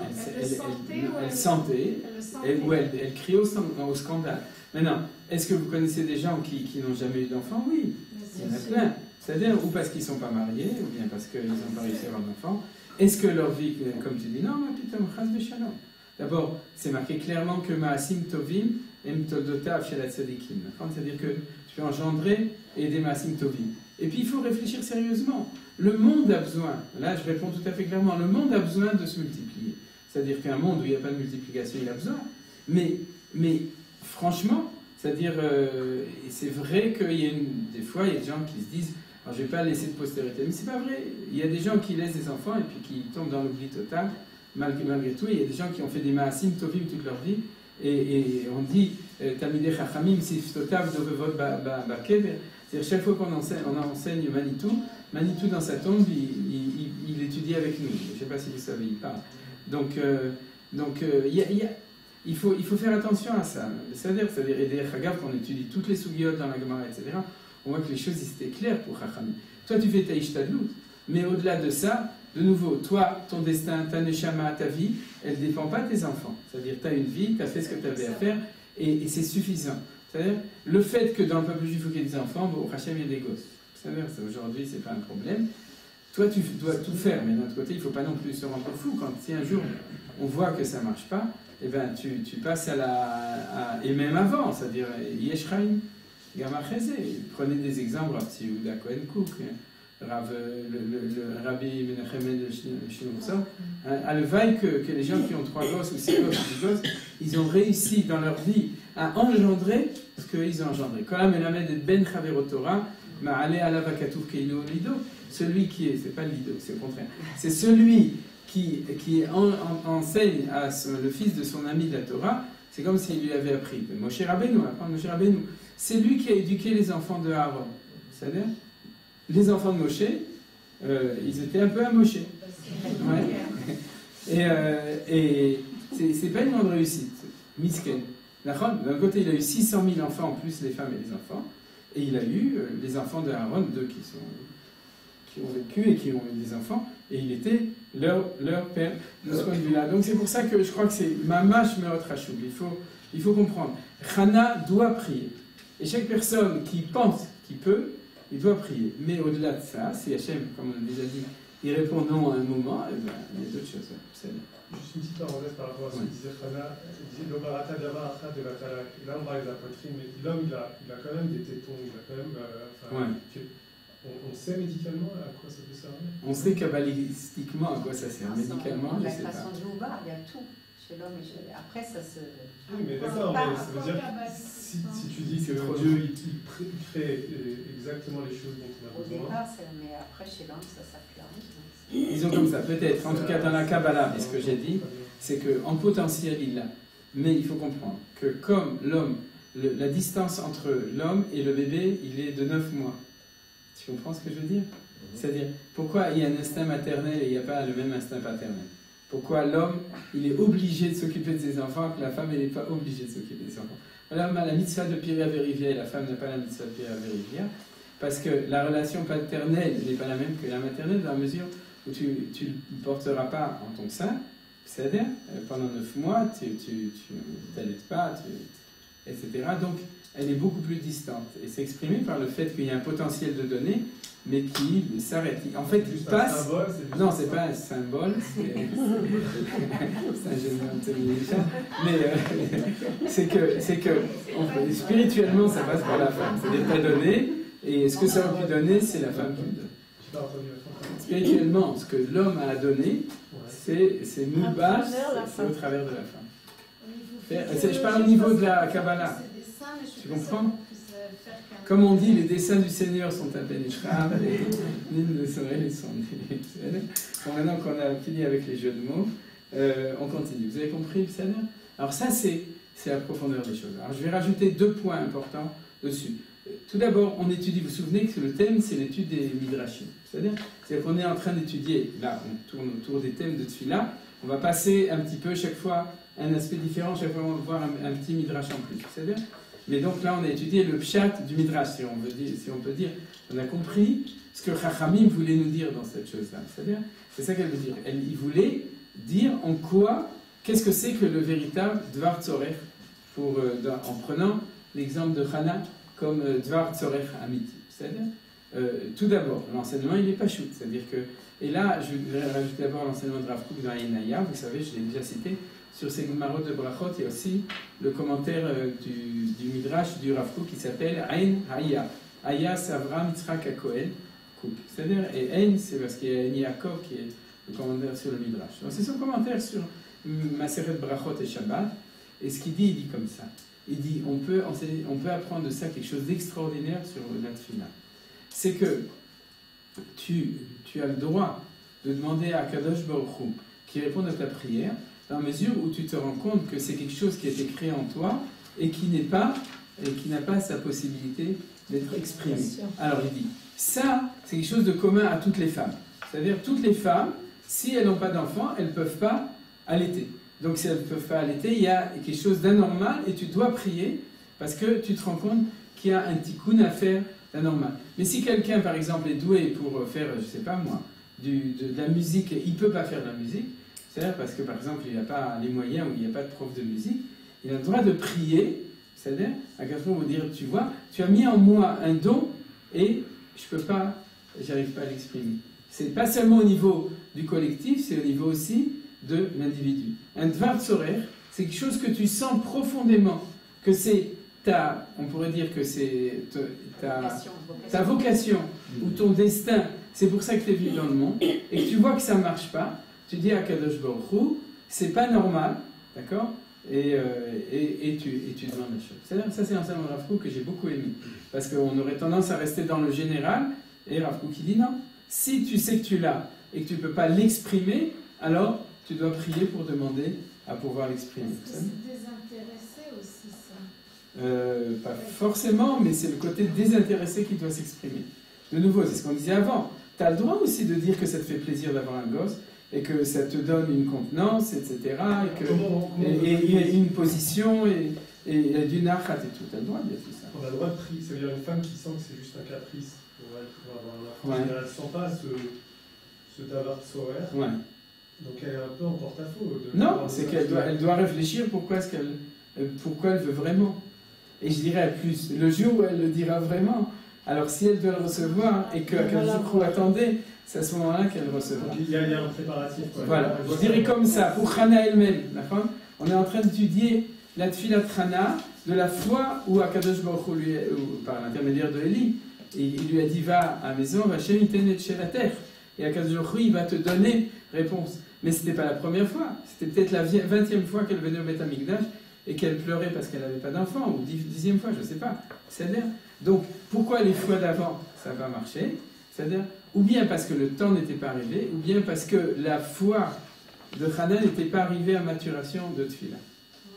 elle sentait, elle criait au scandale. Maintenant, est-ce que vous connaissez des gens qui n'ont jamais eu d'enfant? Oui, il y en a plein. C'est-à-dire, ou parce qu'ils ne sont pas mariés, ou bien parce qu'ils n'ont pas réussi à avoir d'enfant. Est-ce que leur vie, comme tu dis, non, ma pitom, chas v'shalom. D'abord, c'est marqué clairement que Maasim Tovim em toldotav shel hatzadikim. C'est-à-dire que tu peux engendrer et aider Maasim Tovim. Et puis, il faut réfléchir sérieusement. Le monde a besoin, là je réponds tout à fait clairement, le monde a besoin de se multiplier. C'est-à-dire qu'un monde où il n'y a pas de multiplication, il a besoin. Mais franchement, c'est-à-dire, c'est vrai qu'il y a des fois, il y a des gens qui se disent, alors je ne vais pas laisser de postérité, mais c'est pas vrai. Il y a des gens qui laissent des enfants et puis qui tombent dans l'oubli total, malgré tout. Il y a des gens qui ont fait des Maasim Tovim toute leur vie. Et on dit, Talmidei Chachamim Siftotav Dovevot Bakever. C'est-à-dire, chaque fois qu'on enseigne Manitou dans sa tombe, il étudie avec nous. Je ne sais pas si vous savez, il parle. Donc il faut faire attention à ça. C'est-à-dire, et des Chagav, qu'on étudie toutes les sougiotes dans la Gemara, etc., on voit que les choses, étaient claires pour Chachamim. Toi, tu fais ta Ishtadlut, mais au-delà de ça, de nouveau, toi, ton destin, ta neshama, ta vie, elle ne dépend pas de tes enfants. C'est-à-dire, tu as une vie, tu as fait ce que tu avais à faire, et c'est suffisant. C'est-à-dire, le fait que dans le peuple juif, il faut qu'il y ait des enfants, bon, au Hachem, il y a des gosses. C'est-à-dire, aujourd'hui, ce n'est pas un problème. Toi, tu dois tout faire, mais d'un autre côté, il ne faut pas non plus se rendre fou. Quand si un jour, on voit que ça ne marche pas, eh ben, tu passes et même avant, c'est-à-dire, Yeshraim, Gamma Chezé. Prenez des exemples, Rav Tziyuda Cohen Cook, le Rabbi Menachem de Shinoutzor. Alvaï que les gens qui ont 3 gosses ou 6 gosses ou 10 gosses, ils ont réussi dans leur vie à engendrer ce qu'ils ont engendré. Kolam Elamed et Ben Chavero Torah, Ma'ale Alav Akatouf Keilo Lido. Celui qui est, c'est pas le Lido, c'est au contraire, c'est celui qui enseigne à le fils de son ami de la Torah, C'est comme s'il lui avait appris. Moshe Rabbeinu, Moshe Rabbeinu, c'est lui qui a éduqué les enfants de Aaron. C'est-à-dire, les enfants de Moshe, ils étaient un peu amochés. Ouais. Et c'est pas une grande réussite. Misken. D'un côté, il a eu 600 000 enfants, en plus les femmes et les enfants. Et il a eu les enfants de Aaron, deux qui ont vécu et qui ont eu des enfants. Et il était leur père de ce point de vue-là. Donc c'est pour ça que je crois que c'est Mamash Meot Rashoub. Il faut comprendre. Chana doit prier. Et chaque personne qui pense qu'il peut, il doit prier. Mais au-delà de ça, si Hachem, comme on a déjà dit, il répond non à un moment, eh ben, il y a d'autres choses. Juste une petite parenthèse par rapport à ce que disait Chana. Il disait Lobarata Dava Achat de la Talak. Là, on parle de la poitrine, mais l'homme, il a quand même des tétons. Il a quand même. On sait médicalement à quoi ça peut servir? On sait kabbalistiquement à quoi ça sert. Médicalement, je ne sais pas. La façon de Joubar, il y a tout chez l'homme. Après, ça se. Oui, mais d'accord, mais ça veut dire si tu dis que Dieu il crée exactement les choses dont on a besoin. Au départ, mais après, chez l'homme, ça s'appelle. Ils ont comme ça, peut-être. En tout cas, dans la Kabbalah, ce que j'ai dit, c'est qu'en potentiel, il l'a. Mais il faut comprendre que comme l'homme, la distance entre l'homme et le bébé, il est de 9 mois. Tu comprends ce que je veux dire? C'est-à-dire, pourquoi il y a un instinct maternel et il n'y a pas le même instinct paternel? Pourquoi l'homme, il est obligé de s'occuper de ses enfants, que la femme, elle n'est pas obligée de s'occuper de ses enfants? L'homme a la mitzvah de Piria Verivia et la femme n'a pas la mitzvah de Piria Verivia, parce que la relation paternelle n'est pas la même que la maternelle, dans la mesure où tu ne porteras pas en ton sein, c'est-à-dire, pendant 9 mois, tu t'allaites pas, etc. Donc, elle est beaucoup plus distante. Et c'est exprimé par le fait qu'il y a un potentiel de données, mais qui s'arrête. En fait, il passe. Non, c'est pas un symbole, c'est un génie, mais c'est que spirituellement, ça passe par la femme. C'est des pas donné, et ce que ça aurait pu donner, c'est la femme qui le donne. Spirituellement, ce que l'homme a donné, c'est Moubash, c'est au travers de la femme. Je parle au niveau de la Kabbalah. Tu comprends? Comme on dit, les desseins du Seigneur sont impénétrables et nul ne saurait les sonder. Bon, maintenant qu'on a fini avec les jeux de mots, on continue. Vous avez compris le Seigneur? Alors ça, c'est la profondeur des choses. Alors je vais rajouter 2 points importants dessus. Tout d'abord, on étudie, vous vous souvenez que le thème, c'est l'étude des midrashim. C'est-à-dire qu'on est en train d'étudier, là, on tourne autour des thèmes de Tfila, on va passer un petit peu, chaque fois, un aspect différent, chaque fois, on va voir un petit midrash en plus. C'est-à-dire, mais donc là, on a étudié le pshat du midrash, si on peut dire. On a compris ce que Chachamim voulait nous dire dans cette chose-là. C'est-à-dire, c'est ça qu'elle veut dire. Il voulait dire en quoi, qu'est-ce que c'est que le véritable Dvar Tzorech, en prenant l'exemple de Chana comme Dvar Tzorech Amiti. C'est-à-dire, tout d'abord, l'enseignement, il n'est pas shoot. C'est-à-dire que, et là, je vais rajouter d'abord l'enseignement de Rav Kook dans Yenaya, vous savez, je l'ai déjà cité. Sur ces Gemarot de Brachot, il y a aussi le commentaire du Midrash du Rav Kook qui s'appelle Ain Haya. Haya, c'est Avraham Yitzhak HaKohen Kook. C'est-à-dire, et Ain, c'est parce qu'il y a Ain Yaakov qui est le commentaire sur le Midrash. Donc c'est son commentaire sur Maseret Brachot et Shabbat. Et ce qu'il dit, il dit comme ça. Il dit, on peut apprendre de ça quelque chose d'extraordinaire sur la Tfila. C'est que tu as le droit de demander à Kadosh Baruch Hu qui réponde à ta prière, dans la mesure où tu te rends compte que c'est quelque chose qui a été créé en toi et qui n'a pas sa possibilité d'être exprimé. Alors il dit, ça, c'est quelque chose de commun à toutes les femmes. C'est-à-dire, toutes les femmes, si elles n'ont pas d'enfants, elles ne peuvent pas allaiter. Donc si elles ne peuvent pas allaiter, il y a quelque chose d'anormal et tu dois prier parce que tu te rends compte qu'il y a un tikkun à faire d'anormal. Mais si quelqu'un, par exemple, est doué pour faire, je ne sais pas moi, de la musique, il ne peut pas faire de la musique, c'est-à-dire parce que, par exemple, il n'y a pas les moyens ou il n'y a pas de prof de musique, il a le droit de prier, c'est-à-dire, à quelqu'un vous dire, tu vois, tu as mis en moi un don et j'arrive pas à l'exprimer. C'est pas seulement au niveau du collectif, c'est au niveau aussi de l'individu. Un Dvar Tzorer, c'est quelque chose que tu sens profondément, que c'est on pourrait dire que c'est ta vocation ou ton destin, c'est pour ça que tu es venu dans le monde, et que tu vois que ça ne marche pas, tu dis à Kadosh Baruch Hu, c'est pas normal, d'accord, et tu demandes la chose. C'est-à-dire, ça c'est un enseignement de Rav Kook que j'ai beaucoup aimé, parce qu'on aurait tendance à rester dans le général, et Rav Kook qui dit non, si tu sais que tu l'as et que tu ne peux pas l'exprimer, alors tu dois prier pour demander à pouvoir l'exprimer. Est-ce que c'est désintéressé Pas forcément, mais c'est le côté désintéressé qui doit s'exprimer. De nouveau, c'est ce qu'on disait avant. Tu as le droit aussi de dire que ça te fait plaisir d'avoir un gosse, et que ça te donne une contenance, etc. Et une position, et d'une achat et tout. Tu as le droit de dire tout ça. On a le droit de prier. Ça veut dire une femme qui sent que c'est juste un caprice pour elle, pour avoir un enfant. Elle ne sent pas ce davar soraire. Ouais. Donc elle est un peu en porte-à-faux. Non, c'est qu'elle doit réfléchir pourquoi elle veut vraiment. Et je dirais plus, le jour où elle le dira vraiment, alors si elle doit le recevoir et qu'elle attendait, c'est à ce moment-là qu'elle recevra. Donc il y a un préparatif. Quoi. Voilà, je dirais comme ça, pour Hana elle-même, d'accord ? On est en train d'étudier la Tfilat Hana de la foi où Akadosh Baruch Hu, par l'intermédiaire de Élie, il lui a dit va à la maison, va chez Mitenet chez la terre. Et Akadosh Baruch Hu, il va te donner réponse. Mais ce n'était pas la première fois, c'était peut-être la 20e fois qu'elle venait au Beth Amikdash et qu'elle pleurait parce qu'elle n'avait pas d'enfant, ou 10e fois, je ne sais pas. C'est-à-dire, donc, pourquoi les fois d'avant, ça va marcher ? C'est-à-dire, ou bien parce que le temps n'était pas arrivé, ou bien parce que la foi de Hana n'était pas arrivée à maturation de Tfila.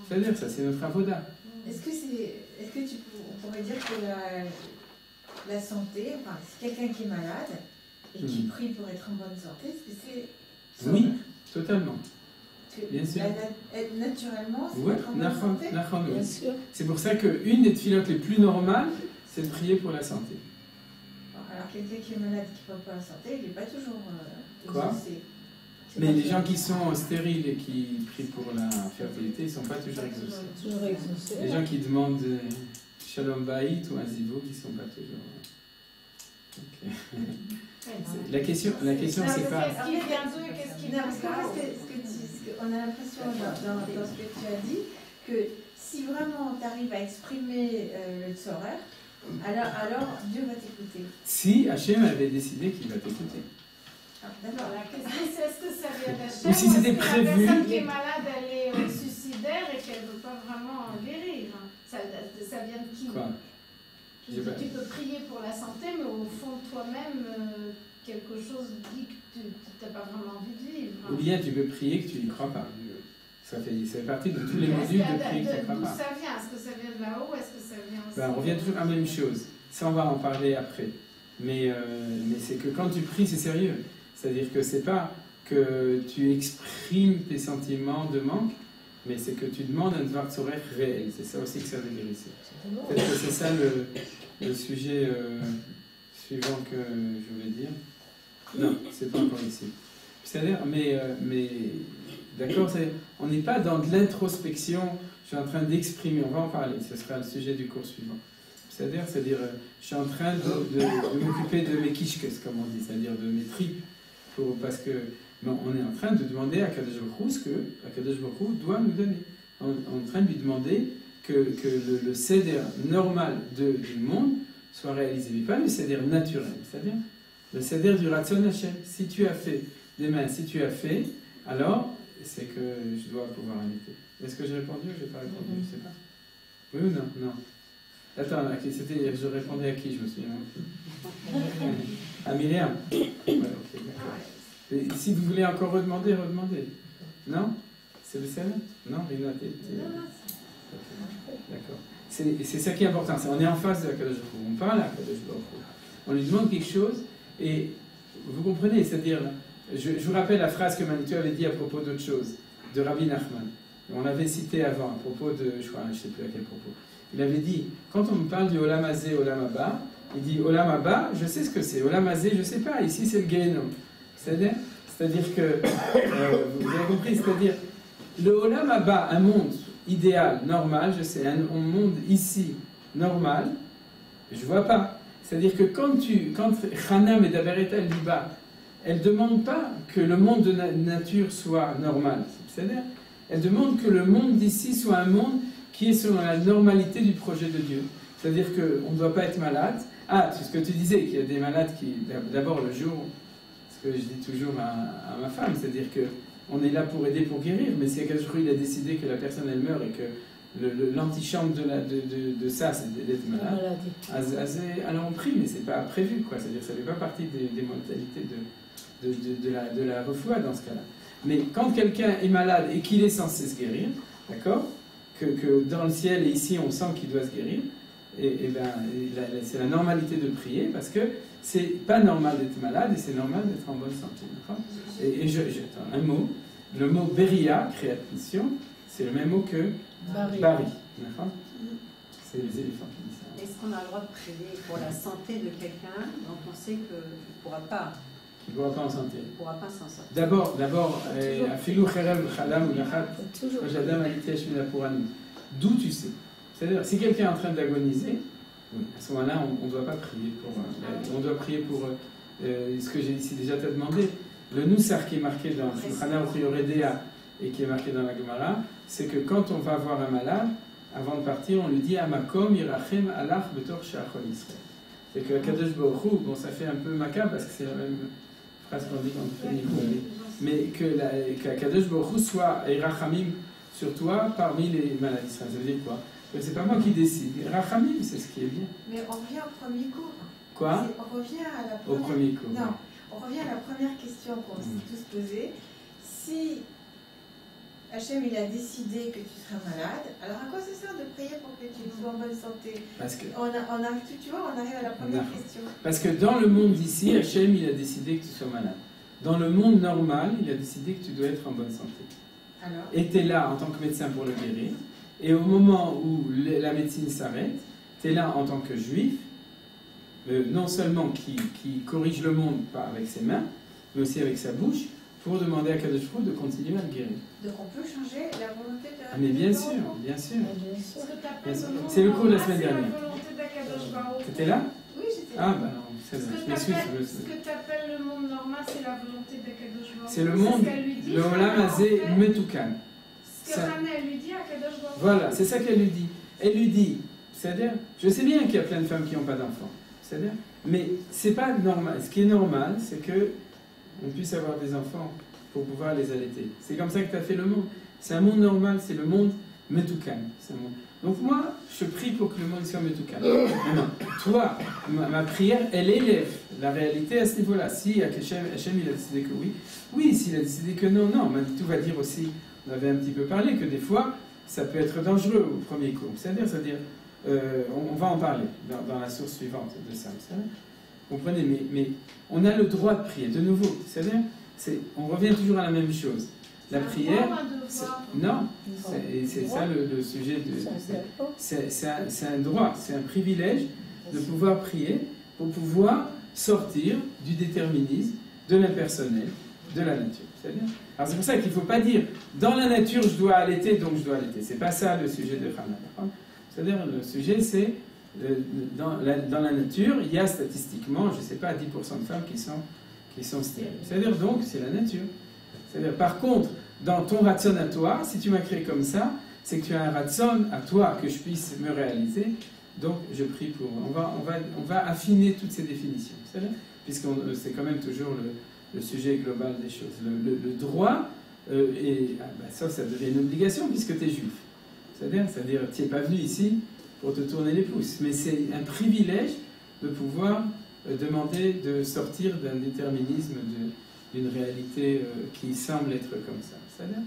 C'est-à-dire, ça c'est notre avoda. Est-ce que on pourrait dire que la santé, enfin, si quelqu'un qui est malade et qui prie pour être en bonne santé, est-ce que c'est... Oui, totalement. Bien sûr. Naturellement, c'est ouais, être en bonne santé. Bien sûr. C'est pour ça qu'une des tfilotes les plus normales, c'est de prier pour la santé. Alors quelqu'un qui est malade qui ne prie pour la santé, il n'est pas toujours Quoi exaucé. Mais les gens qui sont stériles et qui prient pour la fertilité, ils ne sont pas toujours exaucés. Les gens qui demandent Shalom Baït ou un Zivou, ils ne sont pas toujours... Okay. La question c'est pas... On a l'impression dans ce que tu as dit que si vraiment tu arrives à exprimer le tzorer, alors Dieu va t'écouter. Si Hachem avait décidé qu'il va t'écouter. D'accord. La question c'est est-ce que ça vient d'Hachem ou si c'était prévu. La personne qui est malade, elle est suicidaire et qu'elle ne veut pas vraiment guérir. Ça vient de qui? Quoi? Tu peux prier pour la santé, mais au fond de toi-même, quelque chose dit que tu n'as pas vraiment envie de vivre. Ou bien tu peux prier que tu n'y crois pas. Ça fait partie de tous les modules de prier que tu ne crois pas. D'où ça vient? Est-ce que ça vient de là-haut? Est-ce que ça vient aussi On revient toujours à la même chose. Ça, on va en parler après. Mais c'est que quand tu pries, c'est sérieux. C'est-à-dire que c'est pas que tu exprimes tes sentiments de manque, mais c'est que tu demandes un devoir de sourire réel. C'est ça aussi que ça veut guérisser. Peut-être que c'est ça le sujet suivant que je voulais dire. Non, c'est pas encore ici. C'est-à-dire, mais d'accord, on n'est pas dans de l'introspection, je suis en train d'exprimer, on va en parler, ce sera le sujet du cours suivant. C'est-à-dire je suis en train de m'occuper de mes kishkes, comme on dit, c'est-à-dire de mes tripes, parce que on est en train de demander à Kadosh Baruch Hu ce que Kadosh Baruch Hu doit nous donner. On est en train de lui demander que le seder normal du monde soit réalisé, mais pas le seder naturel, c'est-à-dire le seder du Ratzon Hashem. Si tu as fait des mains, si tu as fait, alors c'est que je dois pouvoir arrêter. Est-ce que j'ai répondu ou je n'ai pas répondu? Je ne sais pas. Oui ou non? Non. Attends, je répondais à qui? Je me souviens. À Myriam. Ouais, ok, d'accord. Et si vous voulez encore redemander. Non? C'est le sel? Non, Rina, d'accord. C'est ça qui est important. On est en face de la Kadosh Baruch Hu. On parle à la Kadosh Baruch Hu. On lui demande quelque chose et vous comprenez, c'est-à-dire, je vous rappelle la phrase que Manitou avait dit à propos d'autre chose, de Rabbi Nachman. On l'avait cité avant, à propos de, je ne sais plus à quel propos. Il avait dit, quand on me parle du Olam Hazé, Olam Haba, il dit Olam Haba, je sais ce que c'est. Olam Hazé, je ne sais pas. Ici, c'est le Gehenom. C'est-à-dire que, vous avez compris, c'est-à-dire, le Olam Haba, un monde idéal, normal, je sais, un monde ici, normal, je ne vois pas. C'est-à-dire que quand Chana Medaberet al Liba, elle ne demande pas que le monde de nature soit normal. C'est-à-dire, elle demande que le monde d'ici soit un monde qui est selon la normalité du projet de Dieu. C'est-à-dire qu'on ne doit pas être malade. Ah, c'est ce que tu disais, qu'il y a des malades qui, d'abord le jour, ce que je dis toujours à ma femme, c'est-à-dire qu'on est là pour aider, pour guérir, mais si un jour il a décidé que la personne elle meurt et que l'antichambre de ça, c'est d'être malade, alors on prie, mais c'est pas prévu, quoi. C'est-à-dire que ça ne fait pas partie des modalités de la refoua dans ce cas-là. Mais quand quelqu'un est malade et qu'il est censé se guérir, d'accord, que dans le ciel et ici on sent qu'il doit se guérir, et ben, c'est la normalité de prier, parce que c'est pas normal d'être malade et c'est normal d'être en bonne santé. Et attends, un mot, le mot Beria, création, c'est le même mot que Bari. C'est les éléphants qui disent ça. Est-ce qu'on a le droit de prier pour la santé de quelqu'un dont on sait qu'il ne pourra pas en santé? Il ne pourra pas s'en sortir. D'abord, d'où tu sais? C'est-à-dire, si quelqu'un est en train d'agoniser, à ce moment-là, on ne doit pas prier pour. On doit prier pour ce que j'ai ici déjà t'a demandé. Le Nusar qui est marqué dans Shulchan Prioredea et qui est marqué dans la Gemara, c'est que quand on va voir un malade, avant de partir, on lui dit Amakom Irachem Alach Betor Shachol Israël. C'est que Kadosh Baruch Hu, bon, ça fait un peu macabre parce que c'est la même phrase qu'on dit quand on fait Nicolas, mais que Kadosh Baruch Hu soit Irachamim sur toi parmi les maladies. Ça veut dire quoi? C'est pas moi qui décide. Rachamim, c'est ce qui est bien. Mais on revient au premier cours. Quoi? On revient à la première... Au premier cours. Non, on revient à la première question qu'on s'est tous posée. Si Hachem il a décidé que tu seras malade, alors à quoi ça sert de prier pour que tu sois en bonne santé? Parce que on arrive, tu vois, on arrive à la première question. Parce que dans le monde d'ici, Hachem il a décidé que tu sois malade. Dans le monde normal, il a décidé que tu dois être en bonne santé. Alors? Et tu es là en tant que médecin pour le guérir. Et au moment où la médecine s'arrête, tu es là en tant que juif, non seulement qui corrige le monde pas avec ses mains, mais aussi avec sa bouche, pour demander à Kadosh Baruch Hu de continuer à le guérir. Donc on peut changer la volonté de... Ah mais bien sûr, bien sûr. C'est le cours de la semaine dernière. Tu C'était là? Oui, j'étais Ah là. bah non, c'est Ce ça, que je m'excuse. tu appelles le monde normal, c'est la volonté d'Akadosh Baruch Hu. C'est le monde, le Olam Hazé Metukan. Ce que Hana, elle lui dit à Kadosh Baruch Hu. Voilà, c'est ça qu'elle lui dit. Elle lui dit, c'est-à-dire, je sais bien qu'il y a plein de femmes qui n'ont pas d'enfants, c'est-à-dire, mais c'est pas normal. Ce qui est normal, c'est que on puisse avoir des enfants pour pouvoir les allaiter. C'est comme ça que tu as fait le monde. C'est un monde normal, c'est le monde Metukan. Donc moi, je prie pour que le monde soit Metukan. Maintenant, toi, ma prière, elle élève la réalité à ce niveau-là. Si Hachem il a décidé que oui, s'il a décidé que non, tout va dire aussi, on avait un petit peu parlé, que des fois, ça peut être dangereux au premier coup. C'est-à-dire on va en parler dans la source suivante de ça. Vous comprenez, mais on a le droit de prier, de nouveau. C'est-à-dire, on revient toujours à la même chose. La prière, non, c'est ça le sujet. C'est un droit, c'est un privilège de pouvoir prier pour pouvoir sortir du déterminisme, de l'impersonnel, de la nature. Alors c'est pour ça qu'il ne faut pas dire dans la nature je dois allaiter donc je dois allaiter. C'est pas ça le sujet de Hana. C'est-à-dire le sujet c'est dans la nature il y a statistiquement je ne sais pas 10% de femmes qui sont stériles. C'est-à-dire donc c'est la nature. C'est-à-dire par contre dans ton ratson à toi si tu m'as créé comme ça c'est que tu as un ratson à toi que je puisse me réaliser. Donc je prie pour. On va affiner toutes ces définitions. C'est-à-dire puisque c'est quand même toujours le sujet global des choses. Le droit, ça devient une obligation puisque tu es juif. C'est-à-dire tu n'es pas venu ici pour te tourner les pouces. Mais c'est un privilège de pouvoir demander de sortir d'un déterminisme, d'une réalité qui semble être comme ça. C'est-à-dire,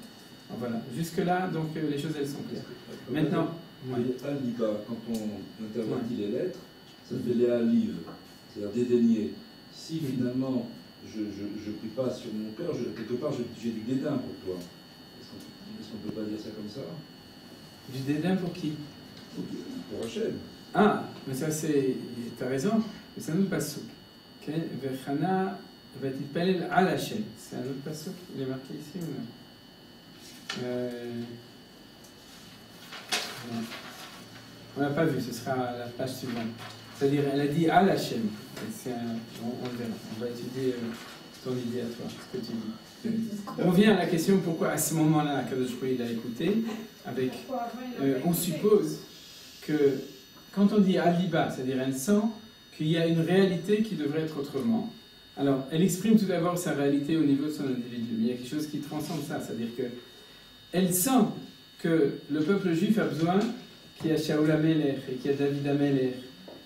voilà. Jusque-là, donc les choses, elles sont claires. Maintenant, Al-Liba, quand on intervertit les lettres, ça fait les Aliv, c'est-à-dire dédaigner. Si finalement je ne prie pas sur mon cœur, quelque part j'ai du dédain pour toi. Est-ce qu'on ne peut pas dire ça comme ça? Du dédain pour qui? Pour Hachem. Ah, mais ça c'est. Tu as raison, mais c'est un autre passouk. Vechana vatitpalel al Hachem. C'est un autre passouk, il est marqué ici ou non? Non. On n'a pas vu, ce sera la page suivante. C'est-à-dire, elle a dit al Hachem. On le verra. On va étudier ton idée à toi, ce que tu dis. On revient à la question pourquoi à ce moment-là, Kadosh Baruch Hu il a écouté. On suppose que quand on dit al-liba, c'est-à-dire elle sent qu'il y a une réalité qui devrait être autrement. Alors, elle exprime tout d'abord sa réalité au niveau de son individu. Mais il y a quelque chose qui transcende ça, c'est-à-dire qu'elle sent que le peuple juif a besoin qu'il y a Shaoul HaMelech et qu'il y a David HaMelech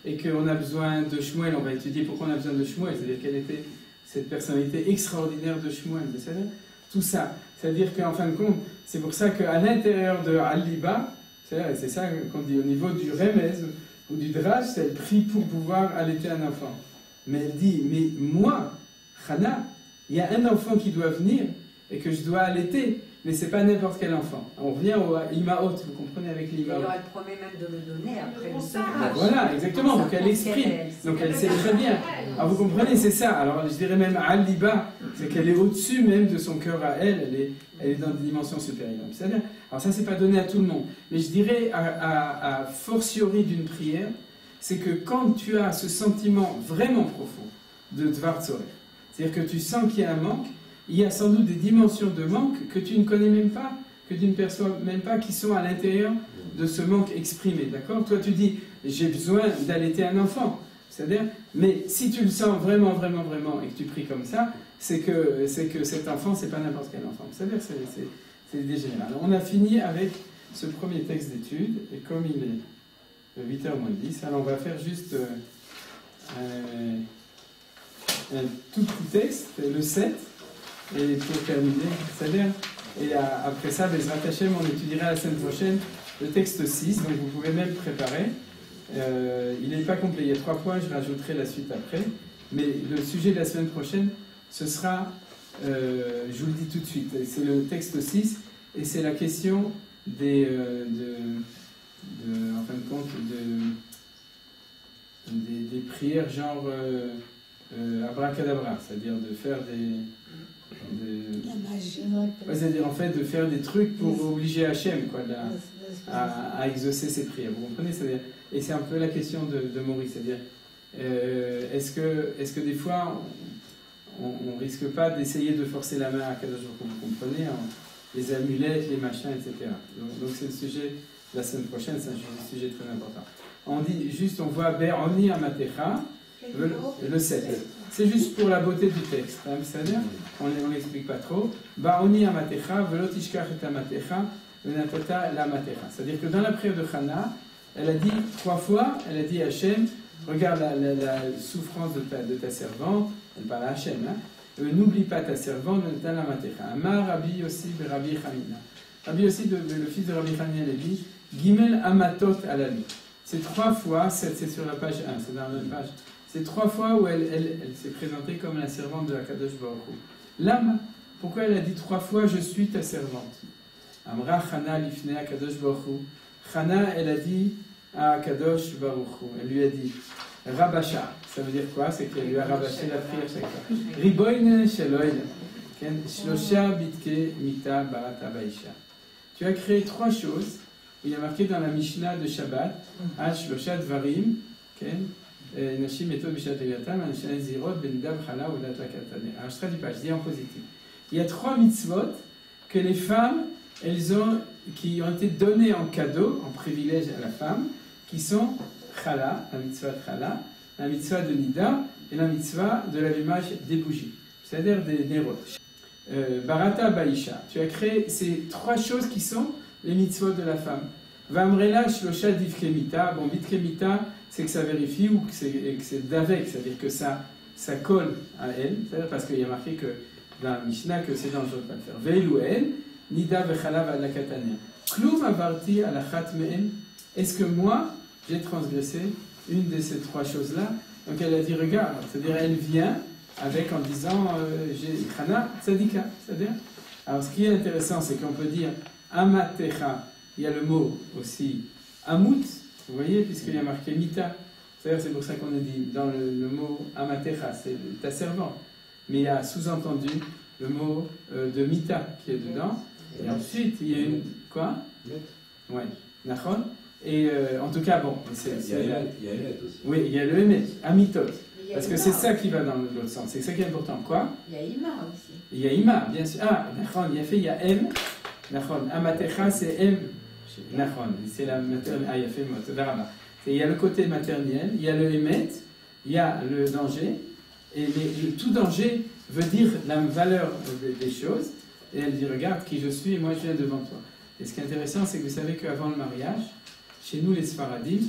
et qu'on a besoin de Shmuel. On va étudier pourquoi on a besoin de Shmuel, c'est-à-dire quelle était cette personnalité extraordinaire de Shmuel. C'est-à-dire tout ça. C'est-à-dire qu'en fin de compte, c'est pour ça qu'à l'intérieur de Al-Liba, C'est ça qu'on dit au niveau du remez ou du drach, c'est elle prie pour pouvoir allaiter un enfant. Mais elle dit, mais moi, Chana, il y a un enfant qui doit venir et que je dois allaiter, mais c'est pas n'importe quel enfant. On revient au Imaot, vous comprenez avec l'Imaot. Alors elle promet même de le donner après le sevrage. sevrage. Voilà, exactement, donc elle exprime, donc elle sait très bien. Alors vous comprenez, c'est ça. Alors je dirais même Al-Liba, c'est qu'elle est au-dessus même de son cœur à elle, elle est dans des dimensions supérieures. C'est-à-dire, alors ça c'est pas donné à tout le monde, mais je dirais à fortiori d'une prière, c'est que quand tu as ce sentiment vraiment profond de Dvar Tzorech, c'est-à-dire que tu sens qu'il y a un manque, il y a sans doute des dimensions de manque que tu ne connais même pas, que tu ne perçois même pas, qui sont à l'intérieur de ce manque exprimé, d'accord? Toi tu dis, j'ai besoin d'allaiter un enfant, c'est-à-dire, mais si tu le sens vraiment, vraiment, vraiment, et que tu pries comme ça, c'est que cet enfant, c'est pas n'importe quel enfant, c'est-à-dire, c'est dégénéral. Alors, on a fini avec ce premier texte d'étude, et comme il est 8h moins 10, alors on va faire juste un tout petit texte, le 7, et pour terminer, c'est-à-dire, et après ça, Bezrat Hashem, on étudiera la semaine prochaine le texte 6, donc vous pouvez même préparer. Il n'est pas complet, il y a 3 points, je rajouterai la suite après. Mais le sujet de la semaine prochaine, ce sera, je vous le dis tout de suite, c'est le texte 6, et c'est la question des, en fin de compte, des prières genre abracadabra, c'est-à-dire de faire c'est-à-dire en fait de faire des trucs pour obliger Hachem quoi, à exaucer ses prières. Vous comprenez? Et c'est un peu la question de Maurice, c'est-à-dire est-ce que des fois on risque pas d'essayer de forcer la main à Kadosh Baruch Hu, vous comprenez, les amulettes, les machins, etc. Donc c'est le sujet de la semaine prochaine, c'est un sujet très important. On dit juste, on voit Be'oni Amatecha, le 7. C'est juste pour la beauté du texte, hein, c'est-à-dire, on n'explique pas trop. Be'oni Amatecha, Velo Tishkach et Amatecha, Venatata l'Amatecha. C'est-à-dire que dans la prière de Chana, elle a dit 3 fois, elle a dit à Hachem, regarde la souffrance de ta servante, elle parle à Hachem, hein. N'oublie pas ta servante, Venatata l'Amatecha. Amar Rabbi Yossi Rabbi Chanina. Rabbi Yossi, le fils de Rabbi Chanina, il dit Gimel Amatot Alali. C'est 3 fois, c'est sur la page 1, c'est dans la même page. C'est 3 fois où elle s'est présentée comme la servante de la Kadosh Baruch Hu. Lama, pourquoi elle a dit 3 fois je suis ta servante? Amra Chana Lifnei Kadosh Baruch Hu. Chana, elle a dit à Kadosh Baruch Hu, elle lui a dit Rabasha. Ça veut dire quoi? C'est qu'elle lui a rabâché la prière chaque fois. Riboine Sheloïl. Shlosha Bitke Mita Barata Baisha. Tu as créé 3 choses. Il y a marqué dans la Mishnah de Shabbat, Shlosha Dvarim, Nashim Eto Bishat Eviatam, Anashan Zirot, Benidab Chala, Udat Lakatane. Alors je traduis pas, je dis en positif. Il y a 3 mitzvot que les femmes, qui ont été données en cadeau, en privilège à la femme, qui sont Chala, la mitzvah de Chala, la mitzvah de Nida et la mitzvah de l'allumage des bougies, c'est-à-dire des Nerot. Barata Baisha, tu as créé ces 3 choses qui sont les mitzvot de la femme. Vamrela Shlosha Divkemita. Bon, Divkemita, c'est que ça vérifie ou que c'est d'avec, c'est-à-dire que ça colle à elle, c'est-à-dire parce qu'il y a marqué que dans la Mishnah que c'est dangereux de ne pas le faire. Veiluen, Nida Vechalav Adlakatania. Kloum Avarti Alachat Me'en. Est-ce que moi, j'ai transgressé une de ces 3 choses-là? Donc elle a dit, regarde, c'est-à-dire elle vient avec en disant, j'ai Chana Tzadika, c'est-à-dire. Alors ce qui est intéressant, c'est qu'on peut dire Amatecha, il y a le mot aussi Amut, vous voyez, puisqu'il y a marqué Mita. C'est pour ça qu'on a dit dans le mot Amatecha, c'est ta servante. Mais il y a sous-entendu le mot de Mita qui est dedans. Et ensuite, il y a une. Quoi? Ouais, Nachon. Et en tout cas, bon. Il y a Emet aussi. Oui, il y a le Emet, Amitot. Parce que c'est ça qui va dans l'autre sens. C'est ça qui est important. Quoi? Il y a Ima aussi. Il y a Ima, bien sûr. Ah, Nachon, il y a M. Nachon. Amatecha, c'est M. Nachon. C'est la maternelle. Ah, il y a fait mot. Il y a le côté maternel, il y a le Emet, il y a le danger. Et tout danger veut dire la valeur des choses. Et elle dit, regarde qui je suis et moi je viens devant toi. Et ce qui est intéressant, c'est que vous savez qu'avant le mariage, chez nous les Sfaradim,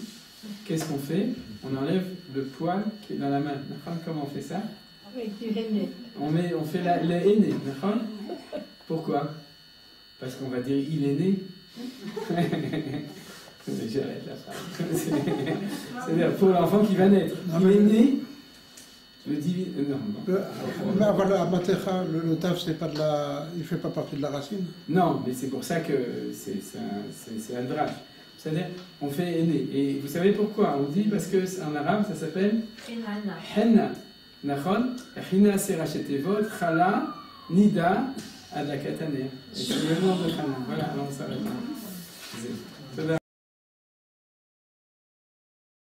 qu'est-ce qu'on fait? On enlève le poil qui est dans la main. Comment on fait ça? Avec du henné. On fait le henné. Pourquoi? Parce qu'on va dire il est né. J'arrête la phrase. C'est-à-dire pour l'enfant qui va naître. Il est né, le divin. Non, le taf, c'est pas de la. Il fait pas partie de la racine. Non, mais c'est pour ça que c'est un drach. C'est-à-dire, on fait aîné. Et vous savez pourquoi? On dit parce qu'en arabe, ça s'appelle henna. Nachon, Hina Serachetevot, Chala, Nida, Adakataner. Et c'est le nom de Hana. Voilà, alors on s'arrête.